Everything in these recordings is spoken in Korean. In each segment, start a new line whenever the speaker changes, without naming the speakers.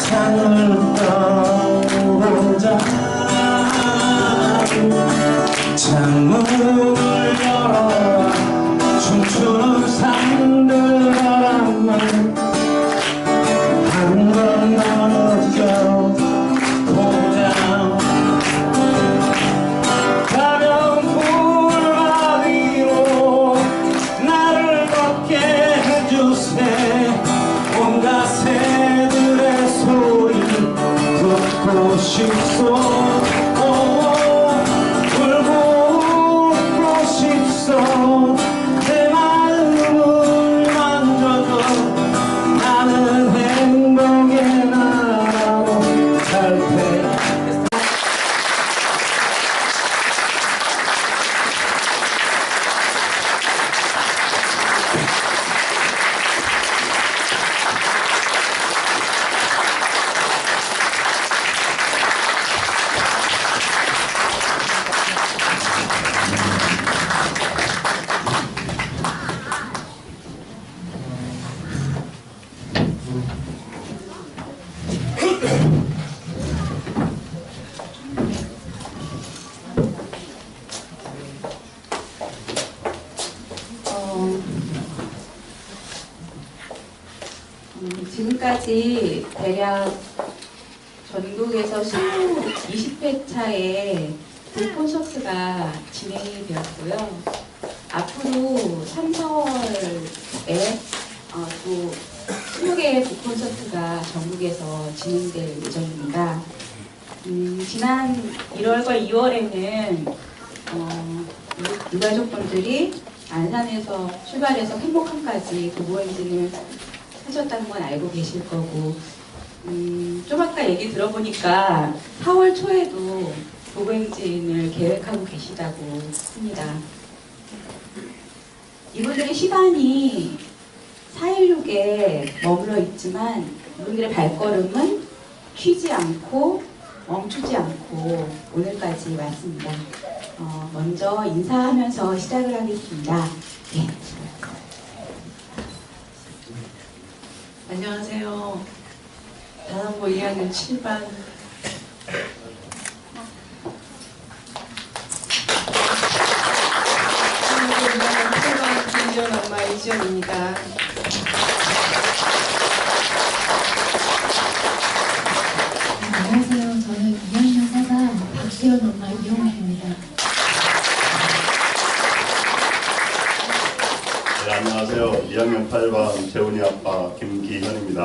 창을 떠보자. 창문을 열어라. 춤추는 산들바람을 한번 느껴보자. 가벼운 불만 위로 나를 걷게 해주세. 온갖 새들의 소리 듣고 싶소. 울고 웃고 싶소. 내 마음을 만져줘. 나는 행복의 나라로 살 테니.
지금까지 대략 전국에서 20회차의 콘서트가 진행이 되었고요. 앞으로 3, 4월에 또 20개의 콘서트가 전국에서 진행될 예정입니다. 지난 1월과 2월에는 유가족분들이 안산에서 출발해서 행복함까지 도보행진을 하셨다는 건 알고 계실 거고, 좀 아까 얘기 들어보니까 4월 초에도 도보행진을 계획하고 계시다고 합니다. 이분들의 시간이 4.16에 머물러 있지만 이분들의 발걸음은 쉬지 않고 멈추지 않고 오늘까지 왔습니다. 먼저 인사하면서 시작을 하겠습니다. 네.
안녕하세요. 단원고 2학년 7반 김지연 엄마 이지연입니다.
안녕하세요. 저는 2학년 4반 박지연 엄마 이용입니다.
네, 안녕하세요. 2학년 8반 재훈이 아빠 김기현입니다.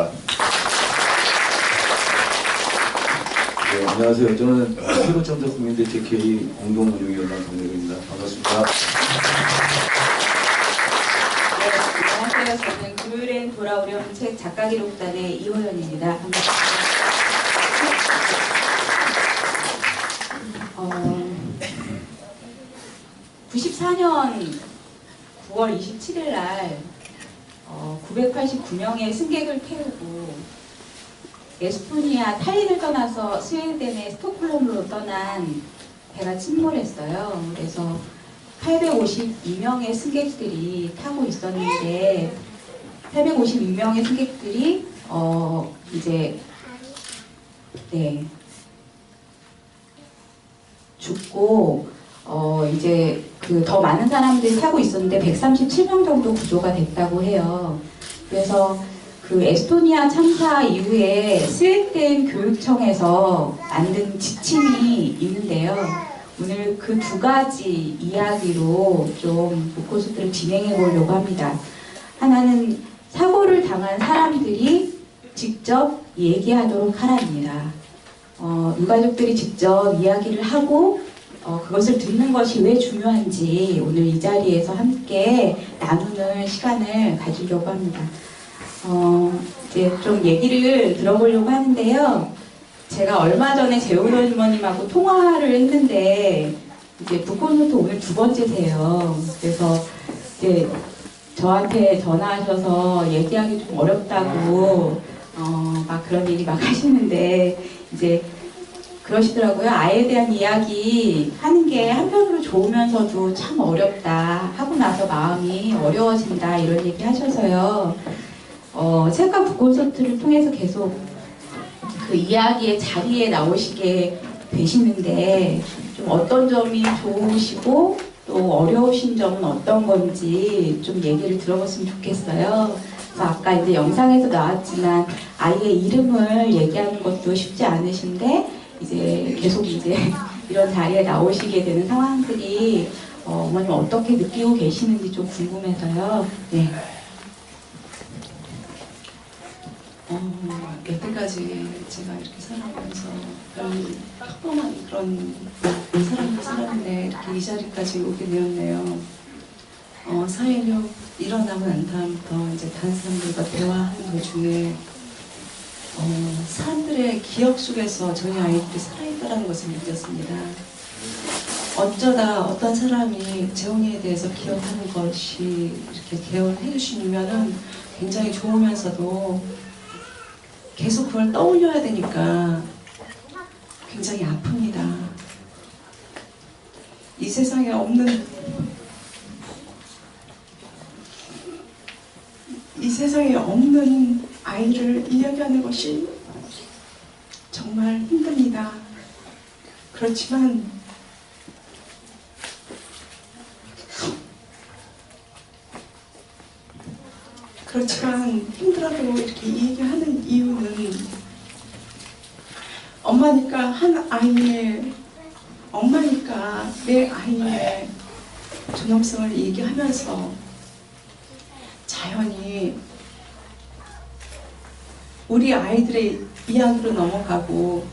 네, 안녕하세요. 저는 새로참석 국민대책 회의 공동운영위원장 강대근입니다. 반갑습니다.
네, 안녕하세요. 저는 금요일엔 돌아오렴 책 작가기록단의 이호연입니다. 반갑습니다. 94년 9월 27일 날 989명의 승객을 태우고 에스토니아 탈린을 떠나서 스웨덴의 스톡홀름으로 떠난 배가 침몰했어요. 그래서 852명의 승객들이 타고 있었는데 852명의 승객들이 이제 죽고 이제 그 더 많은 사람들이 타고 있었는데 137명 정도 구조가 됐다고 해요. 그래서 그 에스토니아 참사 이후에 스웨덴 교육청에서 만든 지침이 있는데요. 오늘 그 두 가지 이야기로 좀 콘서트를 진행해 보려고 합니다. 하나는 사고를 당한 사람들이 직접 얘기하도록 하랍니다. 유가족들이 직접 이야기를 하고 그것을 듣는 것이 왜 중요한지 오늘 이 자리에서 함께 나누는 시간을 가지려고 합니다. 이제 좀 얘기를 들어보려고 하는데요. 제가 얼마 전에 재훈 어머님하고 통화를 했는데 이제 북콘서트 오늘 두 번째세요. 그래서 이제 저한테 전화하셔서 얘기하기 좀 어렵다고 막 그런 얘기 막 하시는데 이제 그러시더라고요. 아이에 대한 이야기 하는 게 한편으로 좋으면서도 참 어렵다. 하고 나서 마음이 어려워진다. 이런 얘기 하셔서요. 체육관 북콘서트를 통해서 계속 그 이야기의 자리에 나오시게 되시는데 좀 어떤 점이 좋으시고 또 어려우신 점은 어떤 건지 좀 얘기를 들어봤으면 좋겠어요. 그래서 아까 이제 영상에서 나왔지만 아이의 이름을 얘기하는 것도 쉽지 않으신데 이제 계속 이제 이런 자리에 나오시게 되는 상황들이 어머님 어떻게 느끼고 계시는지 좀 궁금해서요. 네.
여태까지 제가 이렇게 살아오면서 별 평범한 그런 사람을 살았는데 이렇게 이 자리까지 오게 되었네요. 사회력 일어나고 난 다음부터 이제 다른 사람들과 대화하는 도중에 사람들의 기억 속에서 저희 아이들이 살아있다는 것을 느꼈습니다. 어쩌다 어떤 사람이 재홍이에 대해서 기억하는 것이 이렇게 개원을 해주시면은 굉장히 좋으면서도 계속 그걸 떠올려야 되니까 굉장히 아픕니다. 이 세상에 없는 아이를 이야기하는 것이 정말 힘듭니다. 그렇지만 힘들어도 이렇게 얘기하는 이유는 엄마니까 내 아이의 존엄성을 얘기하면서 자연히 우리 아이들의 이야기로 넘어가고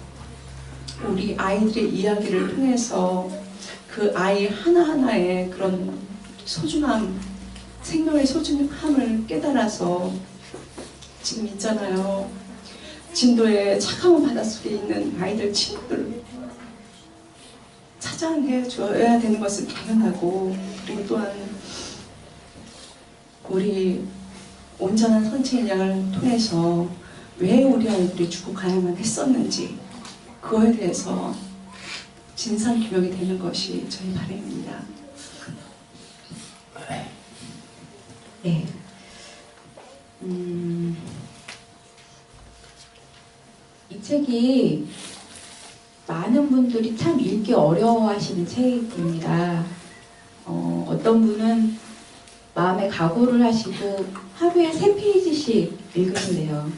우리 아이들의 이야기를 통해서 그 아이 하나하나의 그런 소중함, 생명의 소중함을 깨달아서 지금 있잖아요. 진도의 차가운 바닷속에 있는 아이들 친구들 찾아내줘야 되는 것은 당연하고, 그리고 또한 우리 온전한 선체인양을 통해서 왜 우리 아이들이 죽고 가야만 했었는지 그거에 대해서 진상규명이 되는 것이 저희 바람입니다.
네. 이 책이 많은 분들이 참 읽기 어려워하시는 책입니다. 어떤 분은 마음에 각오를 하시고 하루에 3페이지씩 읽으신대요.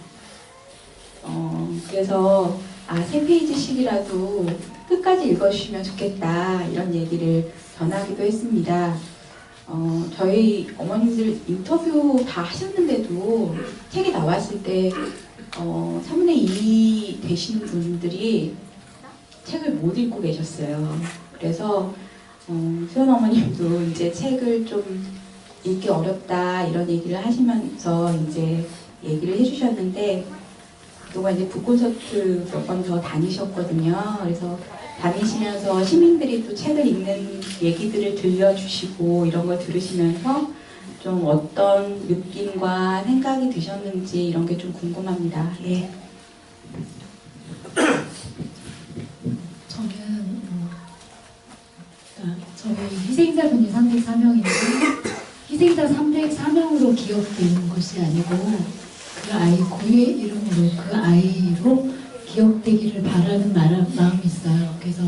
그래서 3페이지씩이라도 끝까지 읽어주시면 좋겠다 이런 얘기를 전하기도 했습니다. 저희 어머님들 인터뷰 다 하셨는데도 책이 나왔을 때 3분의 2 되시는 분들이 책을 못 읽고 계셨어요. 그래서 수연 어머님도 이제 책을 좀 읽기 어렵다 이런 얘기를 하시면서 이제 얘기를 해주셨는데, 그동안 이제 북콘서트 몇 번 더 다니셨거든요. 그래서 다니시면서 시민들이 또 책을 읽는 얘기들을 들려주시고 이런 걸 들으시면서 좀 어떤 느낌과 생각이 드셨는지 이런 게 좀 궁금합니다. 예.
저희 희생자분이 304명인데 희생자 304명으로 기억되는 것이 아니고 그 아이 고유의 이름으로 그 아이로 기억되기를 바라는 마음이 있어요. 그래서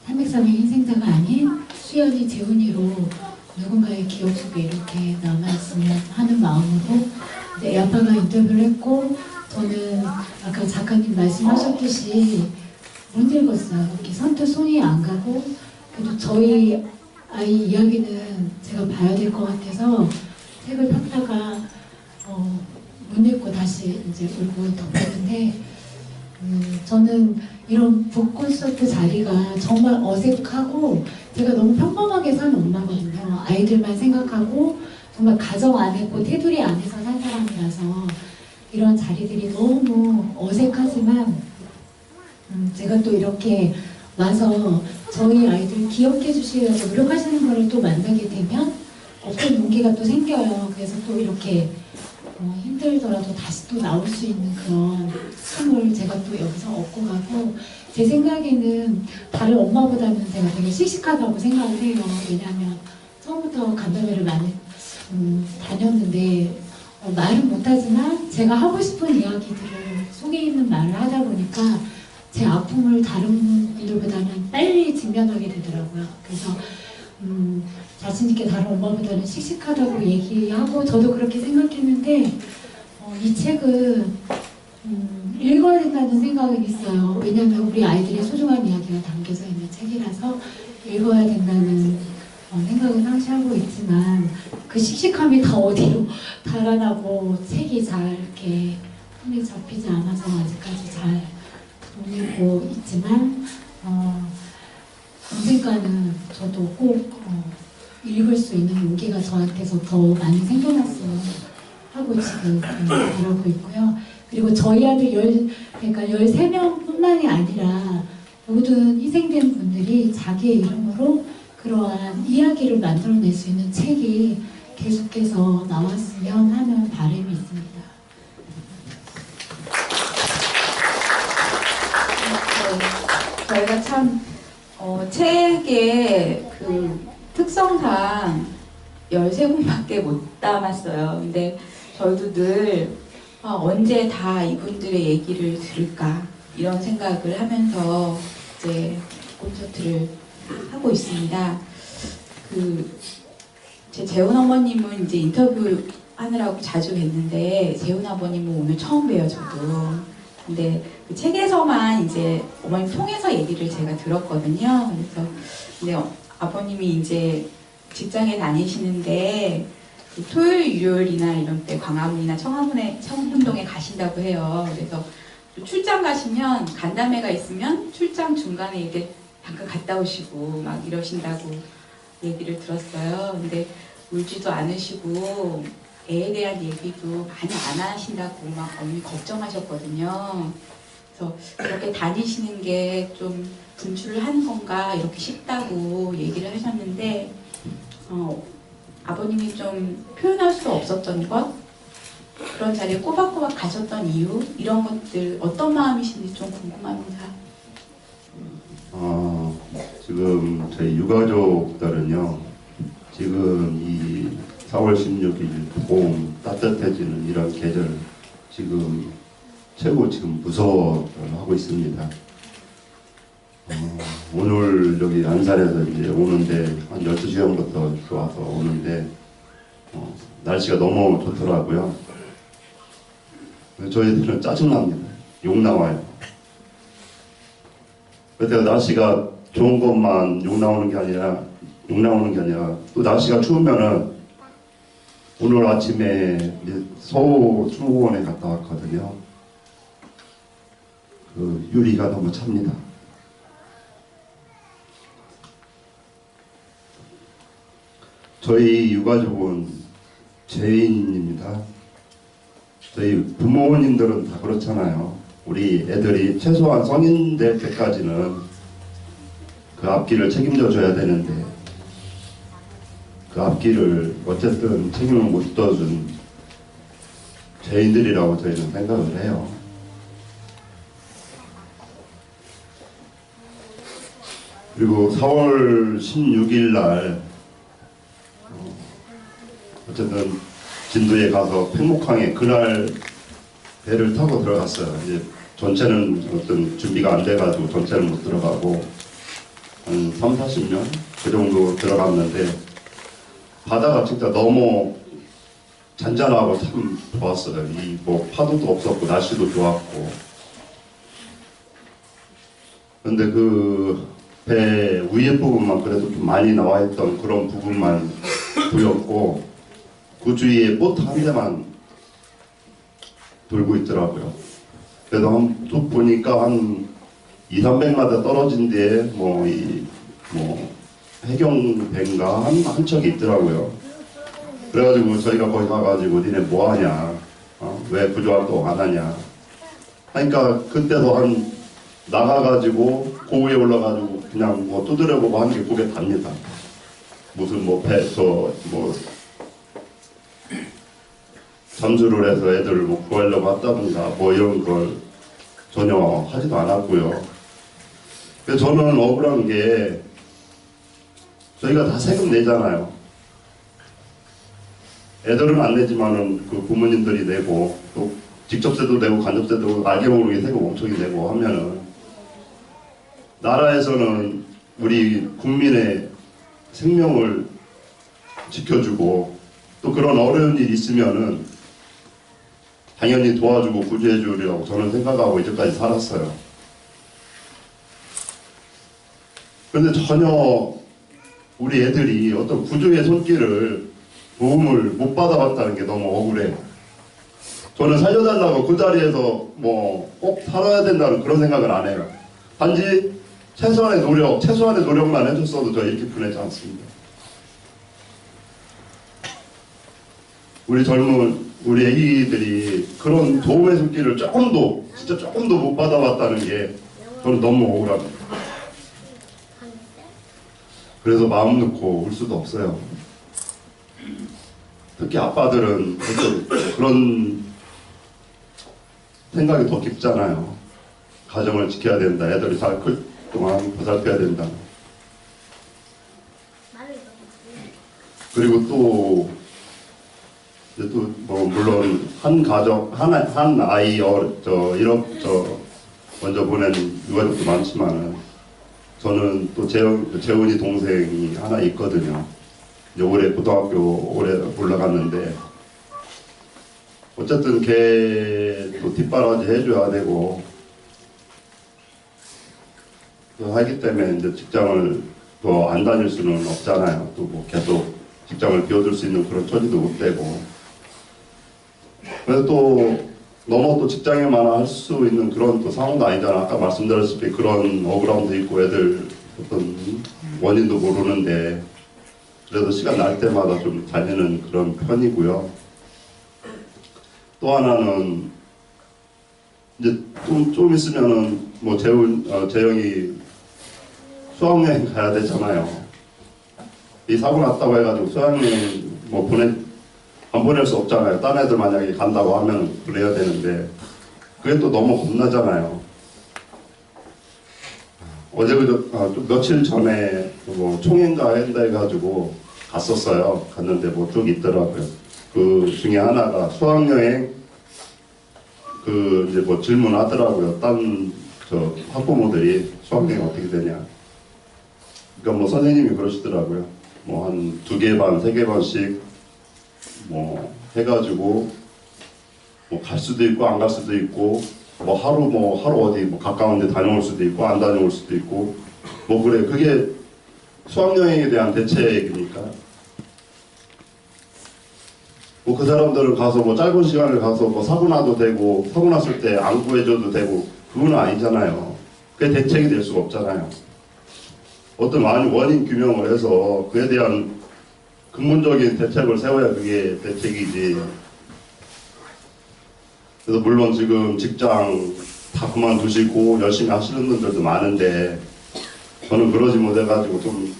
303명 희생자가 아닌 수연이 재훈이로 누군가의 기억 속에 이렇게 남아있으면 하는 마음으로 애 아빠가 인터뷰를 했고, 저는 아까 작가님 말씀하셨듯이 못 읽었어요. 이렇게 선뜻 손이 안 가고, 그래도 저희 아이 이야기는 제가 봐야 될 것 같아서 책을 펴다가 못 읽고 다시 이제 울고 덮었는데, 저는 이런 북콘서트 자리가 정말 어색하고, 제가 너무 평범하게 사는 엄마거든요. 아이들만 생각하고 정말 가정 안에 고 테두리 안에서 산 사람이라서 이런 자리들이 너무 어색하지만, 제가 또 이렇게 와서 저희 아이들 기억해 주시려고 노력하시는 거를 또 만나게 되면 어떤 용기가 또 생겨요. 그래서 또 이렇게 힘들더라도 다시 또 나올 수 있는 그런 힘을 제가 또 여기서 얻고 가고, 제 생각에는 다른 엄마보다는 제가 되게 씩씩하다고 생각을 해요. 왜냐하면 처음부터 간담회를 많이 다녔는데 말은 못하지만 제가 하고 싶은 이야기들을 속에 있는 말을 하다 상황을 다른 분들보다는 빨리 직면하게 되더라고요. 그래서 자신 있게 다른 엄마보다는 씩씩하다고 얘기하고 저도 그렇게 생각했는데 이 책은 읽어야 된다는 생각은 있어요. 왜냐하면 우리 아이들의 소중한 이야기가 담겨져 있는 책이라서 읽어야 된다는 생각은 항상 하고 있지만 그 씩씩함이 다 어디로 달아나고 책이 잘 이렇게 손에 잡히지 않아서 아직까지 잘 못 읽고 있지만 언젠가는 저도 꼭 읽을 수 있는 용기가 저한테서 더 많이 생겨났으면 하고 지금 바라고 있고요. 그리고 저희 아들 그러니까 13명뿐만이 아니라 모든 희생된 분들이 자기의 이름으로 그러한 이야기를 만들어낼 수 있는 책이 계속해서 나왔으면 하는 바람이 있습니다.
저희가 참 책의 그 특성상 13분밖에 못 담았어요. 근데 저희도 늘 언제 다 이분들의 얘기를 들을까 이런 생각을 하면서 이제 콘서트를 하고 있습니다. 제 재훈 어머님은 이제 인터뷰 하느라고 자주 뵀는데 재훈 아버님은 오늘 처음 봬요, 저도. 근데 그 책에서만 이제 어머님 통해서 얘기를 제가 들었거든요. 그래서 근데 아버님이 이제 직장에 다니시는데 그 토요일, 일요일이나 이런 때 광화문이나 청담동에 가신다고 해요. 그래서 출장 가시면 간담회가 있으면 출장 중간에 이렇게 잠깐 갔다 오시고 막 이러신다고 얘기를 들었어요. 근데 울지도 않으시고 애에 대한 얘기도 많이 안 하신다고 막 어머니 걱정하셨거든요. 그래서 그렇게 다니시는 게 좀 분출을 하는 건가 이렇게 싶다고 얘기를 하셨는데 아버님이 좀 표현할 수 없었던 것, 그런 자리에 꼬박꼬박 가셨던 이유, 이런 것들 어떤 마음이신지 좀 궁금합니다.
지금 저희 유가족들은요, 지금 이 4월 16일 봄 따뜻해지는 이런 계절 지금 최고 지금 무서워하고 있습니다. 오늘 여기 안산에서 이제 오는데 한 12시간부터 와서 오는데 날씨가 너무 좋더라고요. 저희들은 짜증납니다. 욕 나와요. 그때 날씨가 좋은 것만 욕 나오는 게 아니라 또 날씨가 추우면은 오늘 아침에 서울 수목원에 갔다 왔거든요. 그 유리가 너무 찹니다. 저희 유가족은 죄인입니다. 저희 부모님들은 다 그렇잖아요. 우리 애들이 최소한 성인 될 때까지는 그 앞길을 책임져 줘야 되는데 그 앞길을 어쨌든 책임을 못 져준 죄인들이라고 저희는 생각을 해요. 그리고 4월 16일 날 어쨌든 진도에 가서 팽목항에 그날 배를 타고 들어갔어요. 이제 전체는 어떤 준비가 안 돼가지고 전체는 못 들어가고 한 3, 40명 그 정도 들어갔는데 바다가 진짜 너무 잔잔하고 참 좋았어요. 이 뭐 파도도 없었고 날씨도 좋았고. 근데 그 배 위에 부분만 그래도 좀 많이 나와 있던 그런 부분만 보였고 그 주위에 보트 한 대만 돌고 있더라고요. 그래도 쭉 보니까 한 2, 300m 떨어진 데에 뭐 해경배인가 한 척이 있더라고요. 그래가지고 저희가 거기 가가지고 니네 뭐하냐, 왜 구조활동 안 하냐 하니까 그때도 한 나가가지고 고위에 올라가지고 그냥 뭐 두드려보고 하는 게 그게 답니다. 무슨 잠수를 해서 애들을 뭐 구하려고 한다든가 뭐 이런 걸 전혀 하지도 않았고요. 그래서 저는 억울한 게 저희가 다 세금 내잖아요. 애들은 안 내지만은 그 부모님들이 내고 또 직접세도 내고 간접세도 알게 모르게 세금 엄청 내고 하면은 나라에서는 우리 국민의 생명을 지켜주고 또 그런 어려운 일 있으면은 당연히 도와주고 구제해 주리라고 저는 생각하고 이제까지 살았어요. 그런데 전혀 우리 애들이 어떤 구조의 손길을 도움을 못 받아봤다는 게 너무 억울해. 저는 살려달라고 그 자리에서 뭐 꼭 살아야 된다는 그런 생각을 안 해요. 단지 최소한의 노력만 해줬어도 저 이렇게 보내지 않습니다. 우리 애기들이 그런 도움의 손길을 진짜 조금도 못 받아봤다는 게 저는 너무 억울합니다. 그래서 마음 놓고 울 수도 없어요. 특히 아빠들은 그런 생각이 더 깊잖아요. 가정을 지켜야 된다. 애들이 잘 클 동안 보살펴야 된다. 그리고 또 뭐 물론 한 아이 먼저 보낸 유가족도 많지만은 저는 또 재훈이 동생이 하나 있거든요. 올해 고등학교 올해 올라갔는데 어쨌든 걔도 뒷바라지 해줘야 되고 하기 때문에 이제 직장을 더 안 다닐 수는 없잖아요. 또 뭐 계속 직장을 비워둘 수 있는 그런 처지도 못 되고 그래서 또 너무 또 직장에만 할 수 있는 그런 또 상황도 아니잖아. 아까 말씀드렸다시피 그런 억울함도 있고 애들 어떤 원인도 모르는데 그래도 시간 날 때마다 좀 다니는 그런 편이고요. 또 하나는 이제 좀 있으면은 뭐 재영이 수학여행 가야 되잖아요. 이 사고 났다고 해가지고 수학여행 뭐 안 보낼 수 없잖아요. 딴 애들 만약에 간다고 하면 그래야 되는데 그게 또 너무 겁나잖아요. 어제 좀 며칠 전에 뭐 총회인가 한다 해가지고 갔었어요. 갔는데 뭐 쭉 있더라고요. 그 중에 하나가 수학여행 이제 뭐 질문하더라고요. 딴 학부모들이 수학여행 어떻게 되냐. 그러니까 뭐 선생님이 그러시더라고요. 뭐 한 2개 반, 3개 반씩 뭐 해가지고 뭐 갈 수도 있고 안 갈 수도 있고 뭐 하루 어디 뭐 가까운 데 다녀올 수도 있고 안 다녀올 수도 있고 뭐 그래. 그게 수학여행에 대한 대책이니까 뭐 그 사람들은 가서 뭐 짧은 시간을 가서 뭐 사고 나도 되고 사고 났을 때 안 구해줘도 되고 그건 아니잖아요. 그게 대책이 될 수가 없잖아요. 어떤 원인 규명을 해서 그에 대한 근본적인 대책을 세워야 그게 대책이지. 그래서 물론 지금 직장 다 그만두시고 열심히 하시는 분들도 많은데 저는 그러지 못해가지고 좀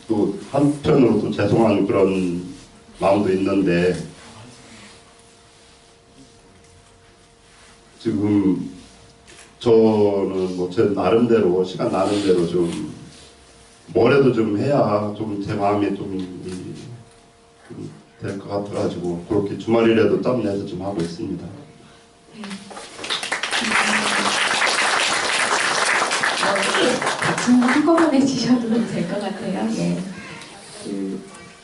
또 한편으로 또 죄송한 그런 마음도 있는데 지금 저는 뭐 제 나름대로 시간 나는 대로 좀 뭐라도 좀 해야 좀 제 마음이 좀 될 것 같아가지고 그렇게 주말이라도 짬 내서 좀 하고 있습니다.
같이 한꺼번에 지셔도 될 것 같아요. 예.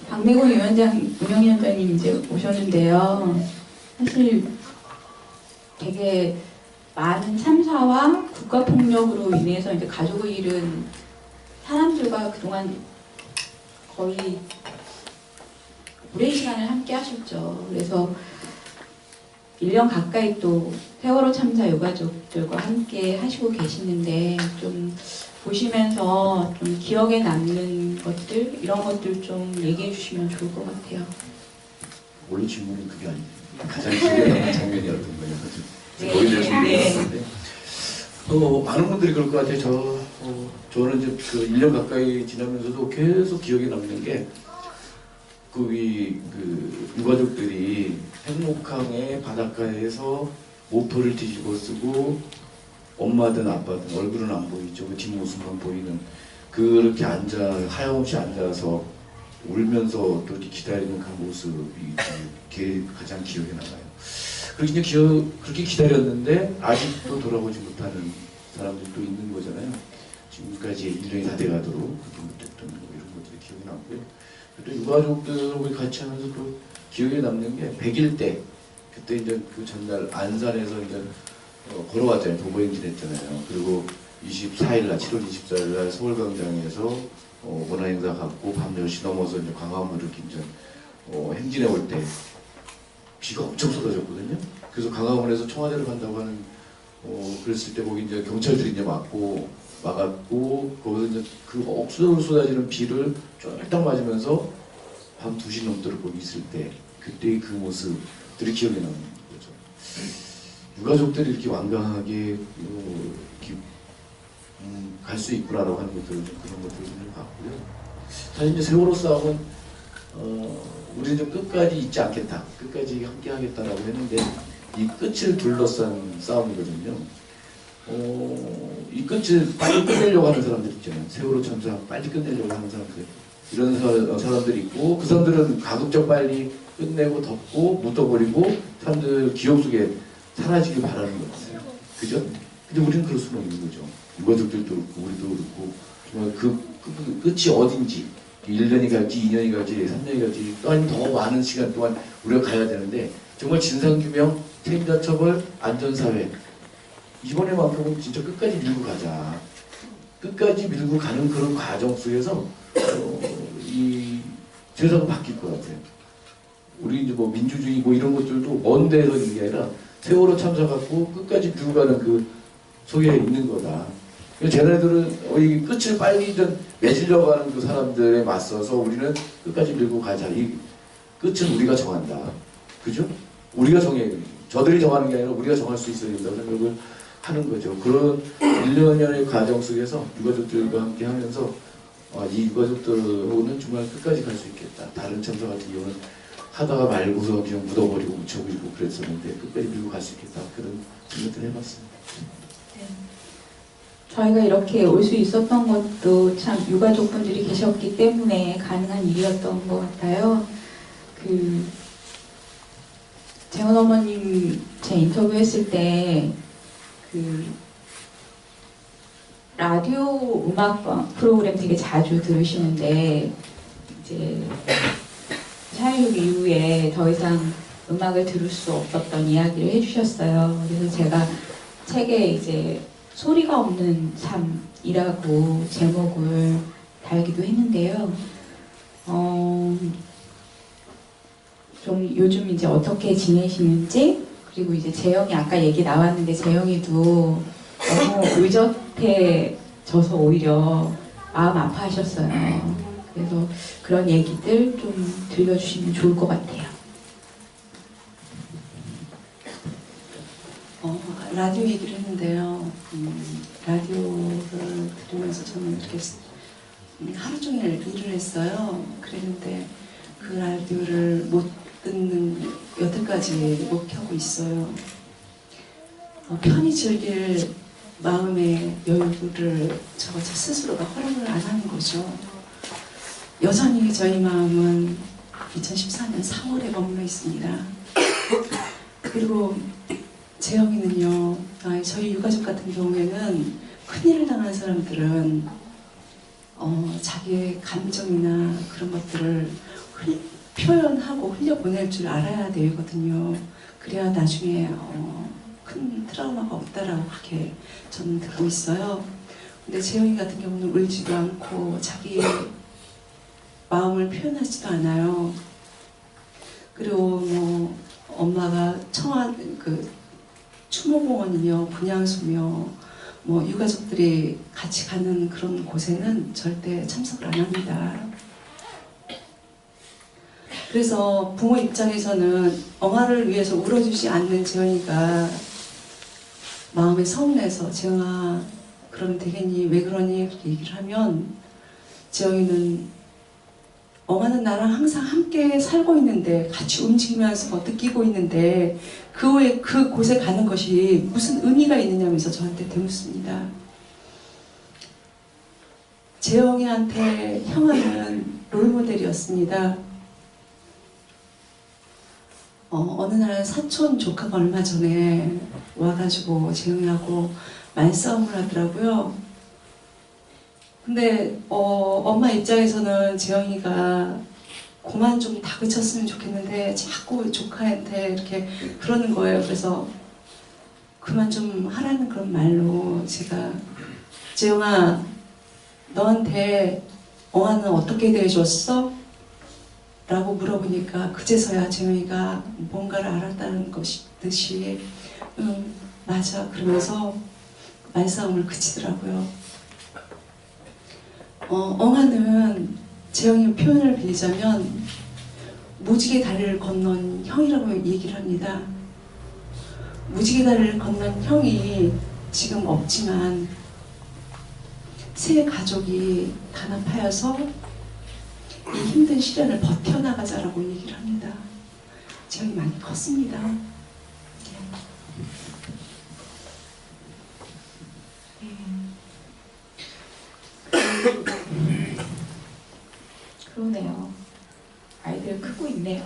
박내곤 운영위원장님 이제 오셨는데요. 사실 되게 많은 참사와 국가폭력으로 인해서 이제 가족을 잃은 사람들과 그동안 거의 오랜 시간을 함께 하셨죠. 그래서 1년 가까이 또 세월호 참사 유가족들과 함께 하시고 계시는데 좀 보시면서 좀 기억에 남는 것들 이런 것들 좀 얘기해 주시면 좋을 것 같아요.
원래 질문은 그게 아니에요. 가장 기억에 남는 장면이 어떤 거예요?
네.
거의 대해서
네.
얘기했는데 많은 분들이 그럴 것 같아요. 저는 이제 그 1년 가까이 지나면서도 계속 기억에 남는 게 그 유가족들이 행목항의 바닷가에서 모터를 뒤집어 쓰고 엄마든 아빠든 얼굴은 안 보이죠. 그 뒷모습만 보이는 그렇게 하염없이 앉아서 울면서 또 이렇게 기다리는 그 모습이 가장 기억에 남아요. 그렇게 기다렸는데 아직도 돌아오지 못하는 사람들도 있는 거잖아요. 지금까지 1년이 다 돼가도록 그렇게 못했던 거 이런 것들이 기억이 남고요. 또 유가족들하고 같이 하면서 또 기억에 남는 게 100일 때 그때 이제 그 전날 안산에서 이제 걸어왔잖아요. 도보행진 했잖아요. 그리고 24일 날 7월 24일 날 서울광장에서 문화행사 갖고 밤 10시 넘어서 이제 광화문을 이렇게 이제 행진해 올 때 비가 엄청 쏟아졌거든요. 그래서 광화문에서 청와대를 간다고 하는 그랬을 때 거기 이제 경찰들이 이제 막았고 거기서 이제 그 억수로 쏟아지는 비를 쫄딱 맞으면서 밤 2시 넘도록 거기 있을 때 그때의 그 모습들이 기억에 남는 거죠. 유가족들이 이렇게 완강하게 갈 수 있구나라고 하는 것들을 그런 것들을 좀 봤고요. 사실 이제 세월호 싸움은 우리는 좀 끝까지 잊지 않겠다, 끝까지 함께 하겠다라고 했는데 이 끝을 둘러싼 싸움이거든요. 이 끝을 빨리 끝내려고 하는 사람들 있잖아요. 세월호 참사 빨리 끝내려고 하는 사람들, 이런 사람들이 있고, 그 사람들은 가급적 빨리 끝내고 덮고 묻어버리고 사람들 기억 속에 사라지길 바라는 거잖아요. 그죠? 근데 우리는 그럴 수는 없는 거죠. 유가족들도 그렇고 우리도 그렇고 정말 그 끝이 어딘지 1년이 갈지 2년이 갈지 3년이 갈지 또는 더 많은 시간 동안 우리가 가야 되는데 정말 진상규명, 책임자 처벌, 안전사회 이번에만큼은 진짜 끝까지 밀고 가자. 끝까지 밀고 가는 그런 과정 속에서 이 세상은 바뀔 것 같아요. 우리 이제 뭐 민주주의 뭐 이런 것들도 먼 데서 있는 게 아니라 세월호 참사 갖고 끝까지 밀고 가는 그 속에 있는 거다. 쟤네들은 이 끝을 빨리 좀 맺으려고 하는 그 사람들에 맞서서 우리는 끝까지 밀고 가자. 이 끝은 우리가 정한다. 그죠? 우리가 정해야 돼. 저들이 정하는 게 아니라 우리가 정할 수 있어야 된다고 생각을 하는 거죠. 그런 1년여의 과정 속에서 유가족들과 함께 하면서 이 유가족들하고는 정말 끝까지 갈 수 있겠다. 다른 참사 같은 경우는 하다가 말고서 그냥 묻어버리고 묻혀버리고 그랬었는데 끝까지 밀고 갈 수 있겠다. 그런 생각들을 해봤습니다.
저희가 이렇게 올 수 있었던 것도 참 유가족분들이 계셨기 때문에 가능한 일이었던 것 같아요. 재원 어머님 제 인터뷰했을 때 라디오 음악 프로그램 되게 자주 들으시는데 이제 4.16 이후에 더 이상 음악을 들을 수 없었던 이야기를 해주셨어요. 그래서 제가 책에 이제 소리가 없는 삶이라고 제목을 달기도 했는데요. 좀 요즘 이제 어떻게 지내시는지, 그리고 이제 재영이 아까 얘기 나왔는데 재영이도 너무 의젓해져서 오히려 마음 아파하셨어요. 그래서 그런 얘기들 좀 들려주시면 좋을 것 같아요.
라디오 얘기를 했는데요. 라디오를 들으면서 저는 이렇게 하루 종일 일을 했어요. 그랬는데 그 라디오를 못 듣는, 여태까지 못 켜고 있어요. 편히 즐길 마음의 여유를 저 스스로가 허락을 안 하는 거죠. 여전히 저희 마음은 2014년 4월에 머물러 있습니다. 그리고 재영이는요, 저희 유가족 같은 경우에는 큰일을 당한 사람들은 자기의 감정이나 그런 것들을 표현하고 흘려보낼 줄 알아야 되거든요. 그래야 나중에 큰 트라우마가 없다라고 그렇게 저는 듣고 있어요. 근데 재영이 같은 경우는 울지도 않고 자기의 마음을 표현하지도 않아요. 그리고 뭐 엄마가 추모공원이며 분향소며 뭐 유가족들이 같이 가는 그런 곳에는 절대 참석을 안 합니다. 그래서 부모 입장에서는 엄마를 위해서 울어주지 않는 재영이가 마음에 서운해서 재영아 그러면 되겠니? 왜 그러니? 이렇게 얘기를 하면 재영이는 엄마는 나랑 항상 함께 살고 있는데 같이 움직이면서 느끼고 있는데 그 곳에 가는 것이 무슨 의미가 있느냐면서 저한테 되묻습니다. 재영이한테 형아는 롤모델이었습니다. 어느 날 사촌 조카가 얼마 전에 와가지고 재영이하고 말싸움을 하더라고요. 근데 엄마 입장에서는 재영이가 그만 좀 다그쳤으면 좋겠는데 자꾸 조카한테 이렇게 그러는 거예요. 그래서 그만 좀 하라는 그런 말로 제가 재영아 너한테 엉아는 어떻게 대해줬어? 라고 물어보니까 그제서야 재영이가 뭔가를 알았다는 것이듯이 응 맞아 그러면서 말싸움을 그치더라고요. 엉아는 재영이 표현을 빌리자면 무지개 다리를 건넌 형이라고 얘기를 합니다. 무지개 다리를 건넌 형이 지금 없지만 세 가족이 단합하여서 이 힘든 시련을 버텨나가자라고 얘기를 합니다. 재영이 많이 컸습니다.
그러네요. 아이들 크고 있네요.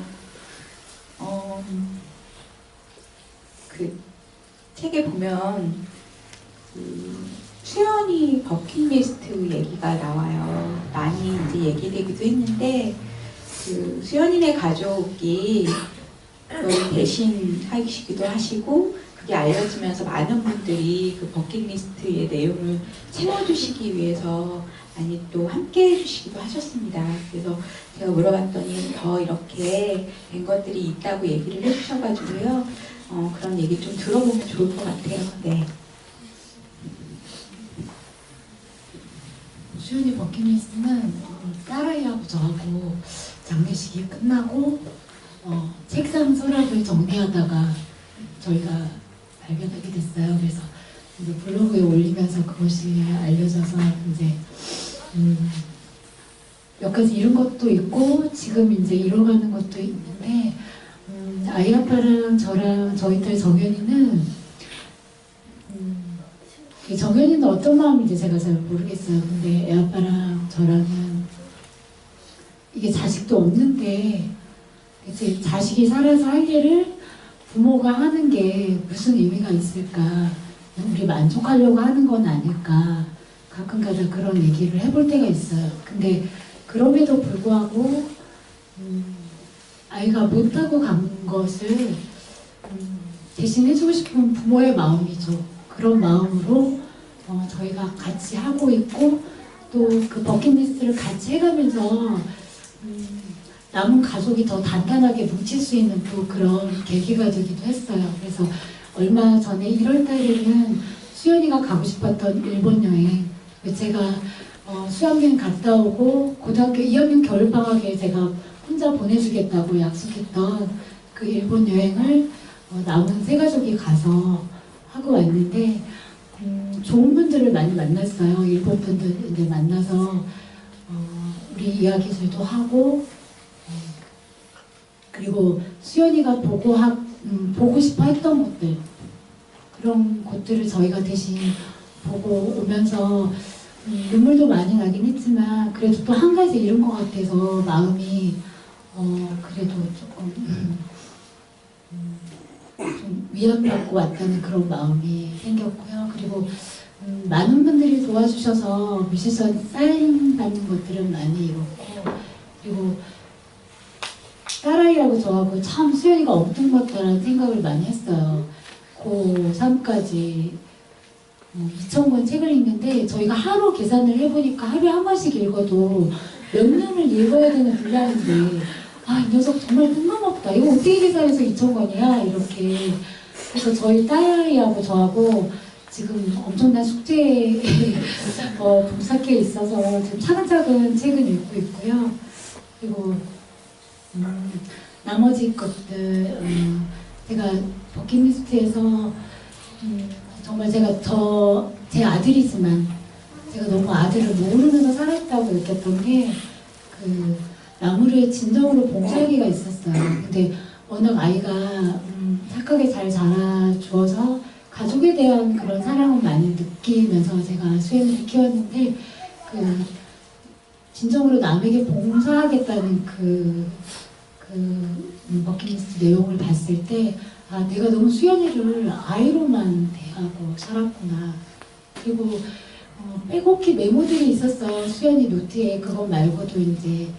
그 책에 보면 그 수연이 버킷리스트 얘기가 나와요. 많이 이제 얘기되기도 했는데 그 수연이네 가족이 그걸 대신하시기도 하시고 그게 알려지면서 많은 분들이 그 버킷리스트의 내용을 채워주시기 위해서 많이 또 함께 해주시기도 하셨습니다. 그래서 제가 물어봤더니 더 이렇게 된 것들이 있다고 얘기를 해주셔가지고요. 그런 얘기 좀 들어보면 좋을 것 같아요. 네.
수연이 버킷리스트는 딸아이하고 저하고 장례식이 끝나고 책상 서랍을 정리하다가 저희가 발견하게 됐어요. 그래서 이제 블로그에 올리면서 그것이 알려져서 이제 몇 가지 이룬 것도 있고 지금 이제 이뤄가는 것도 있는데 아이 아빠랑 저랑 저희 딸 정연이는 정연이는 어떤 마음인지 제가 잘 모르겠어요. 근데 애 아빠랑 저랑은 이게 자식도 없는데 이제 자식이 살아서 할 일을 부모가 하는 게 무슨 의미가 있을까? 우리 만족하려고 하는 건 아닐까? 가끔가다 그런 얘기를 해볼 때가 있어요. 근데 그럼에도 불구하고 아이가 못하고 간 것을 대신 해주고 싶은 부모의 마음이죠. 그런 마음으로 저희가 같이 하고 있고 또 그 버킷리스트를 같이 해가면서 남은 가족이 더 단단하게 뭉칠 수 있는 또 그런 계기가 되기도 했어요. 그래서 얼마 전에 1월 달에는 수연이가 가고 싶었던 일본 여행, 제가 수학여행 갔다 오고 고등학교 2학년 겨울방학에 제가 혼자 보내주겠다고 약속했던 그 일본 여행을 남은 세 가족이 가서 하고 왔는데 좋은 분들을 많이 만났어요. 일본 분들 이제 만나서 우리 이야기들도 하고 그리고 수연이가 보고 싶어 했던 곳들 그런 곳들을 저희가 대신 보고 오면서 눈물도 많이 나긴 했지만 그래도 또 한 가지 이룬 것 같아서 마음이 그래도 조금 좀 위안받고 왔다는 그런 마음이 생겼고요. 그리고 많은 분들이 도와주셔서 뮤지션 사인 받는 것들은 많이 이뤘고 그리고 딸아이라고 저하고 참 수연이가 엉뚱맞다라는 생각을 많이 했어요. 고3까지 2,000권 책을 읽는데 저희가 하루 계산을 해보니까 하루에 한 권씩 읽어도 몇 년을 읽어야 되는 분량인데 이 녀석 정말 뜬금없다. 이거 어떻게 계산해서 2,000권이야? 이렇게. 그래서 저희 딸아이하고 저하고 지금 엄청난 숙제에 봉착해 있어서 지금 차근차근 책을 읽고 있고요. 그리고 나머지 것들 제가 버킷리스트에서 정말 제가 제 아들이지만 제가 너무 아들을 모르면서 살았다고 느꼈던 게 그 나무를 진정으로 봉사하기가 있었어요. 근데 워낙 아이가 착하게 잘 자라주어서 가족에 대한 그런 사랑을 많이 느끼면서 제가 수연이를 키웠는데 그 진정으로 남에게 봉사하겠다는 그 버킷리스트 내용을 봤을 때 내가 너무 수연이를 아이로만 대하고 살았구나. 그리고 빼곡히 메모들이 있었어. 수연이 노트에. 그것 말고도 이제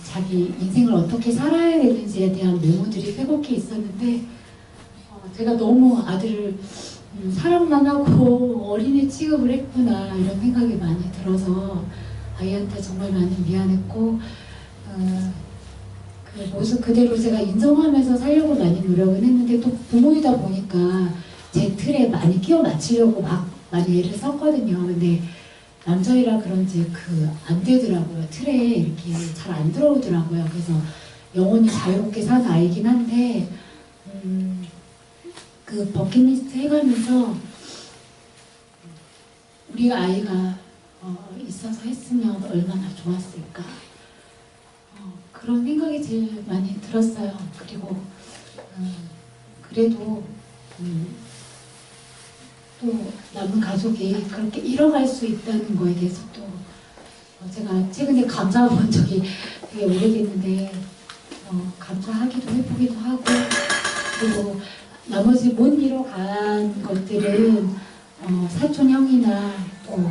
자기 인생을 어떻게 살아야 되는지에 대한 메모들이 빼곡히 있었는데 제가 너무 아들을 사랑만 하고 어린애 취급을 했구나 이런 생각이 많이 들어서 아이한테 정말 많이 미안했고 그 모습 그대로 제가 인정하면서 살려고 많이 노력은 했는데 또 부모이다 보니까 제 틀에 많이 끼워 맞추려고 막 많이 애를 썼거든요. 근데 남자이라 그런지 안 되더라고요. 틀에 이렇게 잘 안 들어오더라고요. 그래서 영원히 자유롭게 산 아이긴 한데 그 버킷리스트 해가면서 우리 아이가 있어서 했으면 얼마나 좋았을까 그런 생각이 제일 많이 들었어요. 그리고 그래도 또 남은 가족이 그렇게 잃어갈 수 있다는 거에 대해서 또 제가 최근에 감사한 적이 되게 오래됐는데 감사하기도 해보기도 하고 그리고 나머지 못 잃어간 것들은 사촌 형이나 또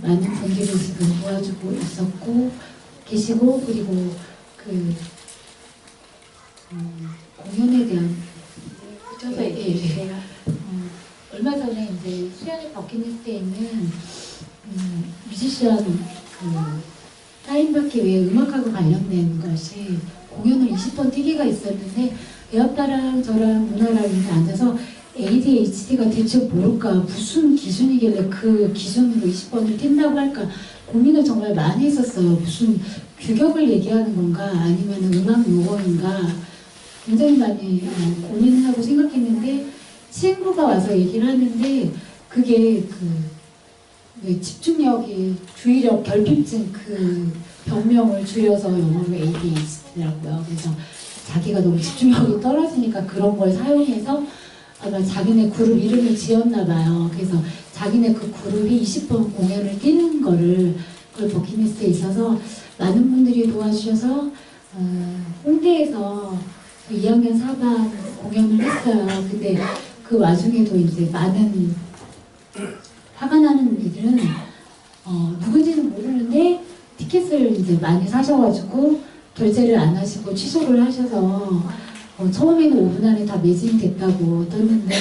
많은 분들이 지금 도와주고 있었고 계시고 그리고 그 공연에 대한
붙여서 얘기해 주세요.
얼마 전에 이제 수연의 버킷리스트에 있는 뮤지션 사인받기 위해 음악하고 관련된 것이 공연을 20번 뛰기가 있었는데 애 아빠랑 저랑 누나랑 이렇게 앉아서 ADHD가 대체 뭘까 무슨 기준이길래 그 기준으로 20번을 뛴다고 할까 고민을 정말 많이 했었어요. 무슨 규격을 얘기하는 건가 아니면 음악 용어인가 굉장히 많이 고민을 하고 생각했는데 친구가 와서 얘기를 하는데 그게 집중력이 주의력 결핍증 그 병명을 줄여서 영어로 ADHD라고요. 그래서 자기가 너무 집중력이 떨어지니까 그런 걸 사용해서 아마 자기네 그룹 이름을 지었나 봐요. 그래서 자기네 그 그룹이 20번 공연을 뛰는 거를 그걸 버킷리스트에 있어서 많은 분들이 도와주셔서 홍대에서 2학년 4반 공연을 했어요. 근데 그 와중에도 이제 많은 화가 나는 이들은 누군지는 모르는데 티켓을 이제 많이 사셔가지고 결제를 안 하시고 취소를 하셔서 처음에는 5분 안에 다 매진이 됐다고 떴는데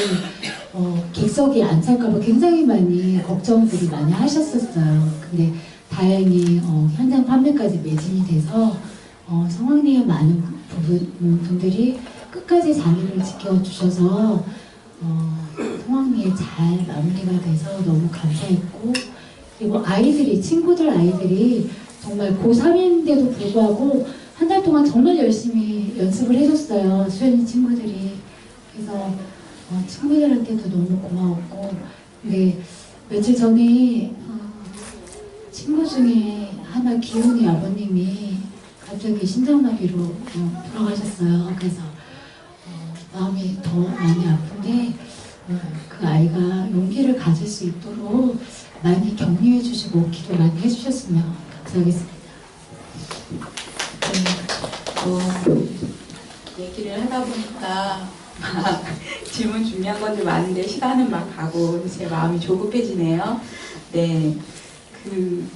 객석이 안 찰까봐 굉장히 많이 걱정들이 많이 하셨었어요. 근데 다행히 현장 판매까지 매진이 돼서 성황리에 많은 분들이 끝까지 자리를 지켜주셔서 성황리에 잘 마무리가 돼서 너무 감사했고 그리고 친구들 아이들이 정말 고3인데도 불구하고 한 달 동안 정말 열심히 연습을 해줬어요. 수연이 친구들이. 그래서 친구들한테도 너무 고마웠고 근데 며칠 전에 친구 중에 하나 기훈이 아버님이 갑자기 심장마비로 돌아가셨어요. 그래서 마음이 더 많이 아픈데 그 아이가 용기를 가질 수 있도록 많이 격려해 주시고 기도 많이 해주셨으면 감사하겠습니다.
얘기를 하다 보니까 막 질문 준비한 건데 많은데 시간은 막 가고 제 마음이 조급해지네요. 네,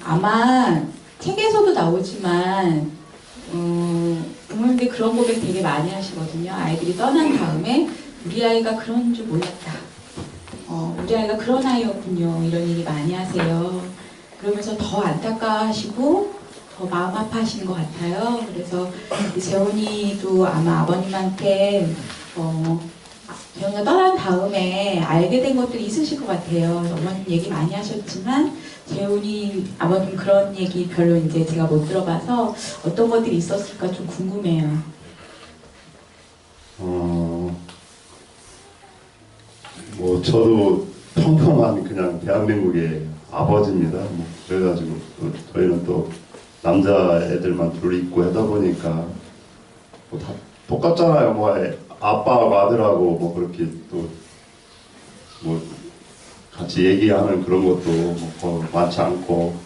아마 책에서도 나오지만 부모님들 그런 고백 되게 많이 하시거든요. 아이들이 떠난 다음에 우리 아이가 그런 줄 몰랐다. 우리 아이가 그런 아이였군요. 이런 얘기 많이 하세요. 그러면서 더 안타까워하시고 더 마음 아파하시는 것 같아요. 그래서 재훈이도 아마 아버님한테 재훈이가 떠난 다음에 알게 된 것들이 있으실 것 같아요. 어머님 얘기 많이 하셨지만 재훈이 아버님 그런 얘기 별로 이제 제가 못 들어봐서 어떤 것들이 있었을까 좀 궁금해요.
저도 평평한 그냥 대한민국의 아버지입니다. 그래가지고 저희는 또 남자애들만 둘 있고 하다 보니까 다 똑같잖아요. 아빠하고 아들하고 그렇게 또 같이 얘기하는 그런 것도 많지 않고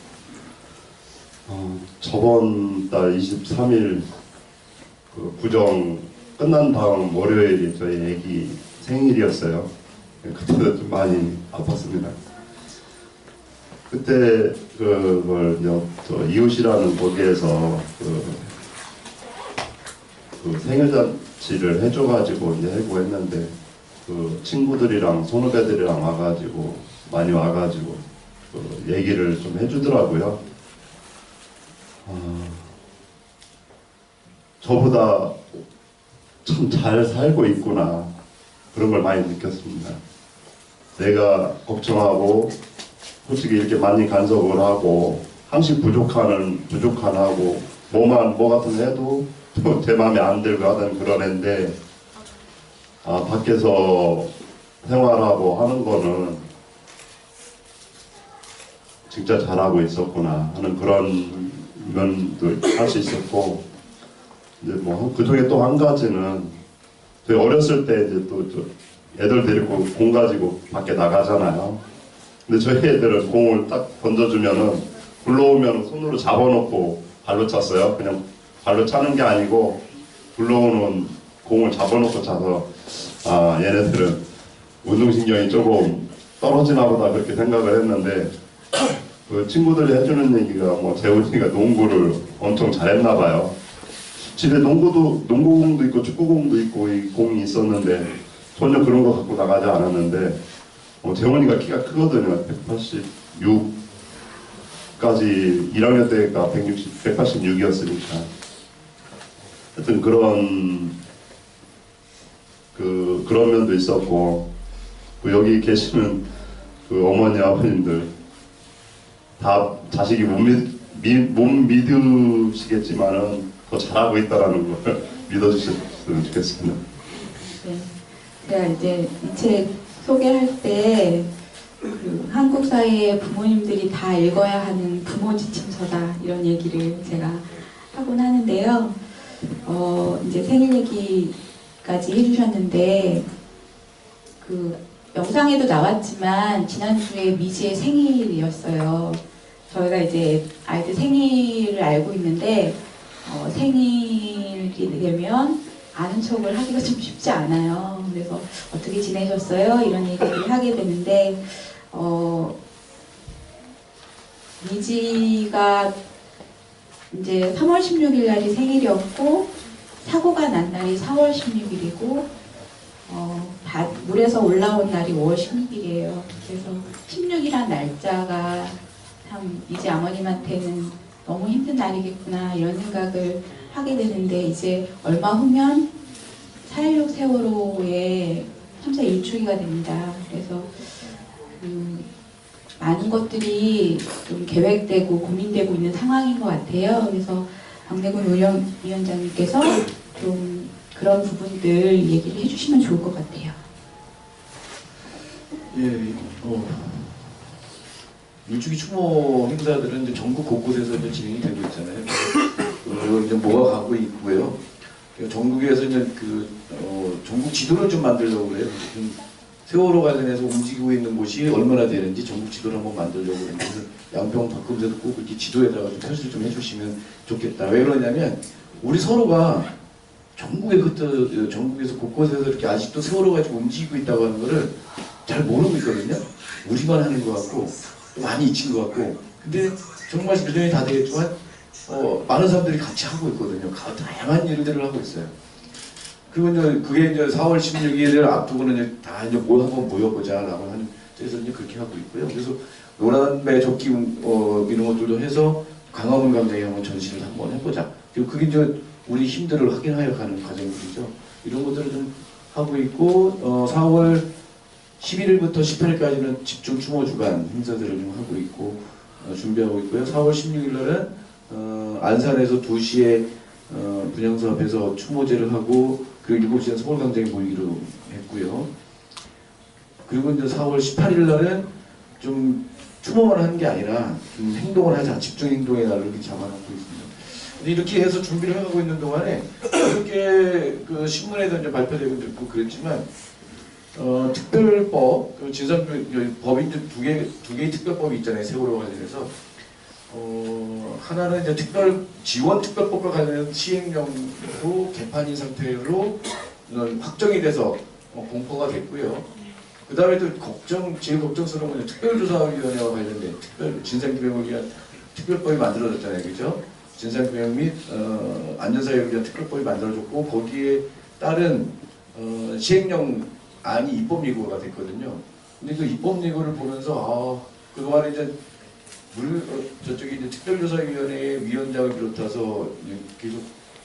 저번 달 23일 구정 끝난 다음 월요일이 저희 애기 생일이었어요. 그때도 좀 많이 아팠습니다. 그때 그걸 저 이웃이라는 거기에서 그 생일잔치를 해줘가지고 이제 하고 했는데 그 친구들이랑 선후배들이랑 와가지고 많이 와가지고 그 얘기를 좀 해주더라고요. 저보다 참 잘 살고 있구나 그런 걸 많이 느꼈습니다. 내가 걱정하고 솔직히 이렇게 많이 간섭을 하고 항상 부족하고 뭐 같은 거 해도 또 제 마음에 안 들고 하던 그런 애인데 밖에서 생활하고 하는 거는 진짜 잘하고 있었구나 하는 그런 면도 할 수 있었고 이제 뭐 그중에 또 한 가지는 저희 어렸을 때 이제 또 애들 데리고 공 가지고 밖에 나가잖아요. 근데 저희 애들은 공을 딱 던져주면은 굴러오면 손으로 잡아놓고 발로 찼어요. 그냥 발로 차는 게 아니고 굴러오는 공을 잡아놓고 차서 얘네들은 운동신경이 조금 떨어지나 보다 그렇게 생각을 했는데 그 친구들이 해주는 얘기가 뭐 재훈이가 농구를 엄청 잘했나 봐요. 집에 농구공도 있고 축구공도 있고 이 공이 있었는데 전혀 그런 거 갖고 나가지 않았는데 재훈이가 키가 크거든요. 186까지 1학년 때가 186이었으니까 하여튼 그런 면도 있었고 여기 계시는 그 어머니 아버님들 다 자식이 못 믿으시겠지만은 더 잘하고 있다라는 걸 믿어주셨으면 좋겠습니다.
네. 제가 이제 이 책 소개할 때 그 한국 사회의 부모님들이 다 읽어야 하는 부모 지침서다 이런 얘기를 제가 하곤 하는데요. 이제 생일 얘기까지 해주셨는데 그 영상에도 나왔지만 지난주에 미지의 생일이었어요. 저희가 이제 아이들 생일을 알고 있는데 생일이 되면 아는 척을 하기가 좀 쉽지 않아요. 그래서 어떻게 지내셨어요? 이런 얘기를 하게 되는데 미지가 이제 3월 16일 날이 생일이었고 사고가 난 날이 4월 16일이고 물에서 올라온 날이 5월 16일이에요. 그래서 16이란 날짜가 참 미지 아버님한테는 너무 힘든 날이겠구나 이런 생각을 하게 되는데 이제 얼마 후면 4.16 세월호의 참사 1주기가 됩니다. 그래서 많은 것들이 좀 계획되고 고민되고 있는 상황인 것 같아요. 그래서 박내군 위원장님께서 좀 그런 부분들 얘기를 해주시면 좋을 것 같아요.
예, 일주기 추모 행사들은 이제 전국 곳곳에서 이제 진행이 되고 있잖아요. 이제 뭐가 가고 있고요. 전국에서 이제 전국 지도를 좀 만들려고 그래요. 세월호 관련해서 움직이고 있는 곳이 얼마나 되는지 전국 지도를 한번 만들려고 그래요. 그래서 양평 박금세도 꼭 이렇게 지도에다가 좀 표시를 좀 해주시면 좋겠다. 왜 그러냐면 우리 서로가 전국에서 곳곳에서 이렇게 아직도 세월호 가지고 움직이고 있다고 하는 거를 잘 모르고 있거든요. 우리만 하는 것 같고 많이 잊힌 것 같고 근데 정말 규정이 다 되겠지만 많은 사람들이 같이 하고 있거든요. 다양한 일들을 하고 있어요. 그리고 그게 이제 4월 16일을 앞두고는 이제 다 이제 한번 모여보자라고 하는 데서 이제 그렇게 하고 있고요. 그래서 노란배 조끼 이런 것들도 해서 광화문 광장에 한번 전시를 한번 해보자. 그리고 그게 이제 우리 힘들을 확인하여 가는 과정이죠. 이런 것들을 좀 하고 있고 4월 11일부터 18일까지는 집중 추모 주간 행사들을 좀 하고 있고 준비하고 있고요. 4월 16일 날은 안산에서 2시에 분향소 앞에서 추모제를 하고 그리고 7시에 서울광장에 모이기로 했고요. 그리고 이제 4월 18일 날은 좀 추모만 하는 게 아니라 좀 행동을 하자, 집중 행동의 날을 이렇게 잡아놓고 있습니다. 이렇게 해서 준비를 하고 있는 동안에 이렇게 그 신문에도 이제 발표되고 있고 그랬지만 특별법, 법이 이제 두 개의 특별법이 있잖아요. 세월호 관련해서 하나는 이제 지원특별법과 관련된 시행령도 개판인 상태로 확정이 돼서 공포가 됐고요. 그 다음에 또 제일 걱정스러운 건 특별조사위원회와 관련된 진상규명을 위한 특별법이 만들어졌잖아요. 그죠? 진상규명 및 안전사회를 위한 특별법이 만들어졌고 거기에 따른 시행령안이 입법예고가 됐거든요. 근데 그 입법예고를 보면서 그동안에 이제 저쪽에 이제 특별조사위원회의 위원장을 비롯해서 계속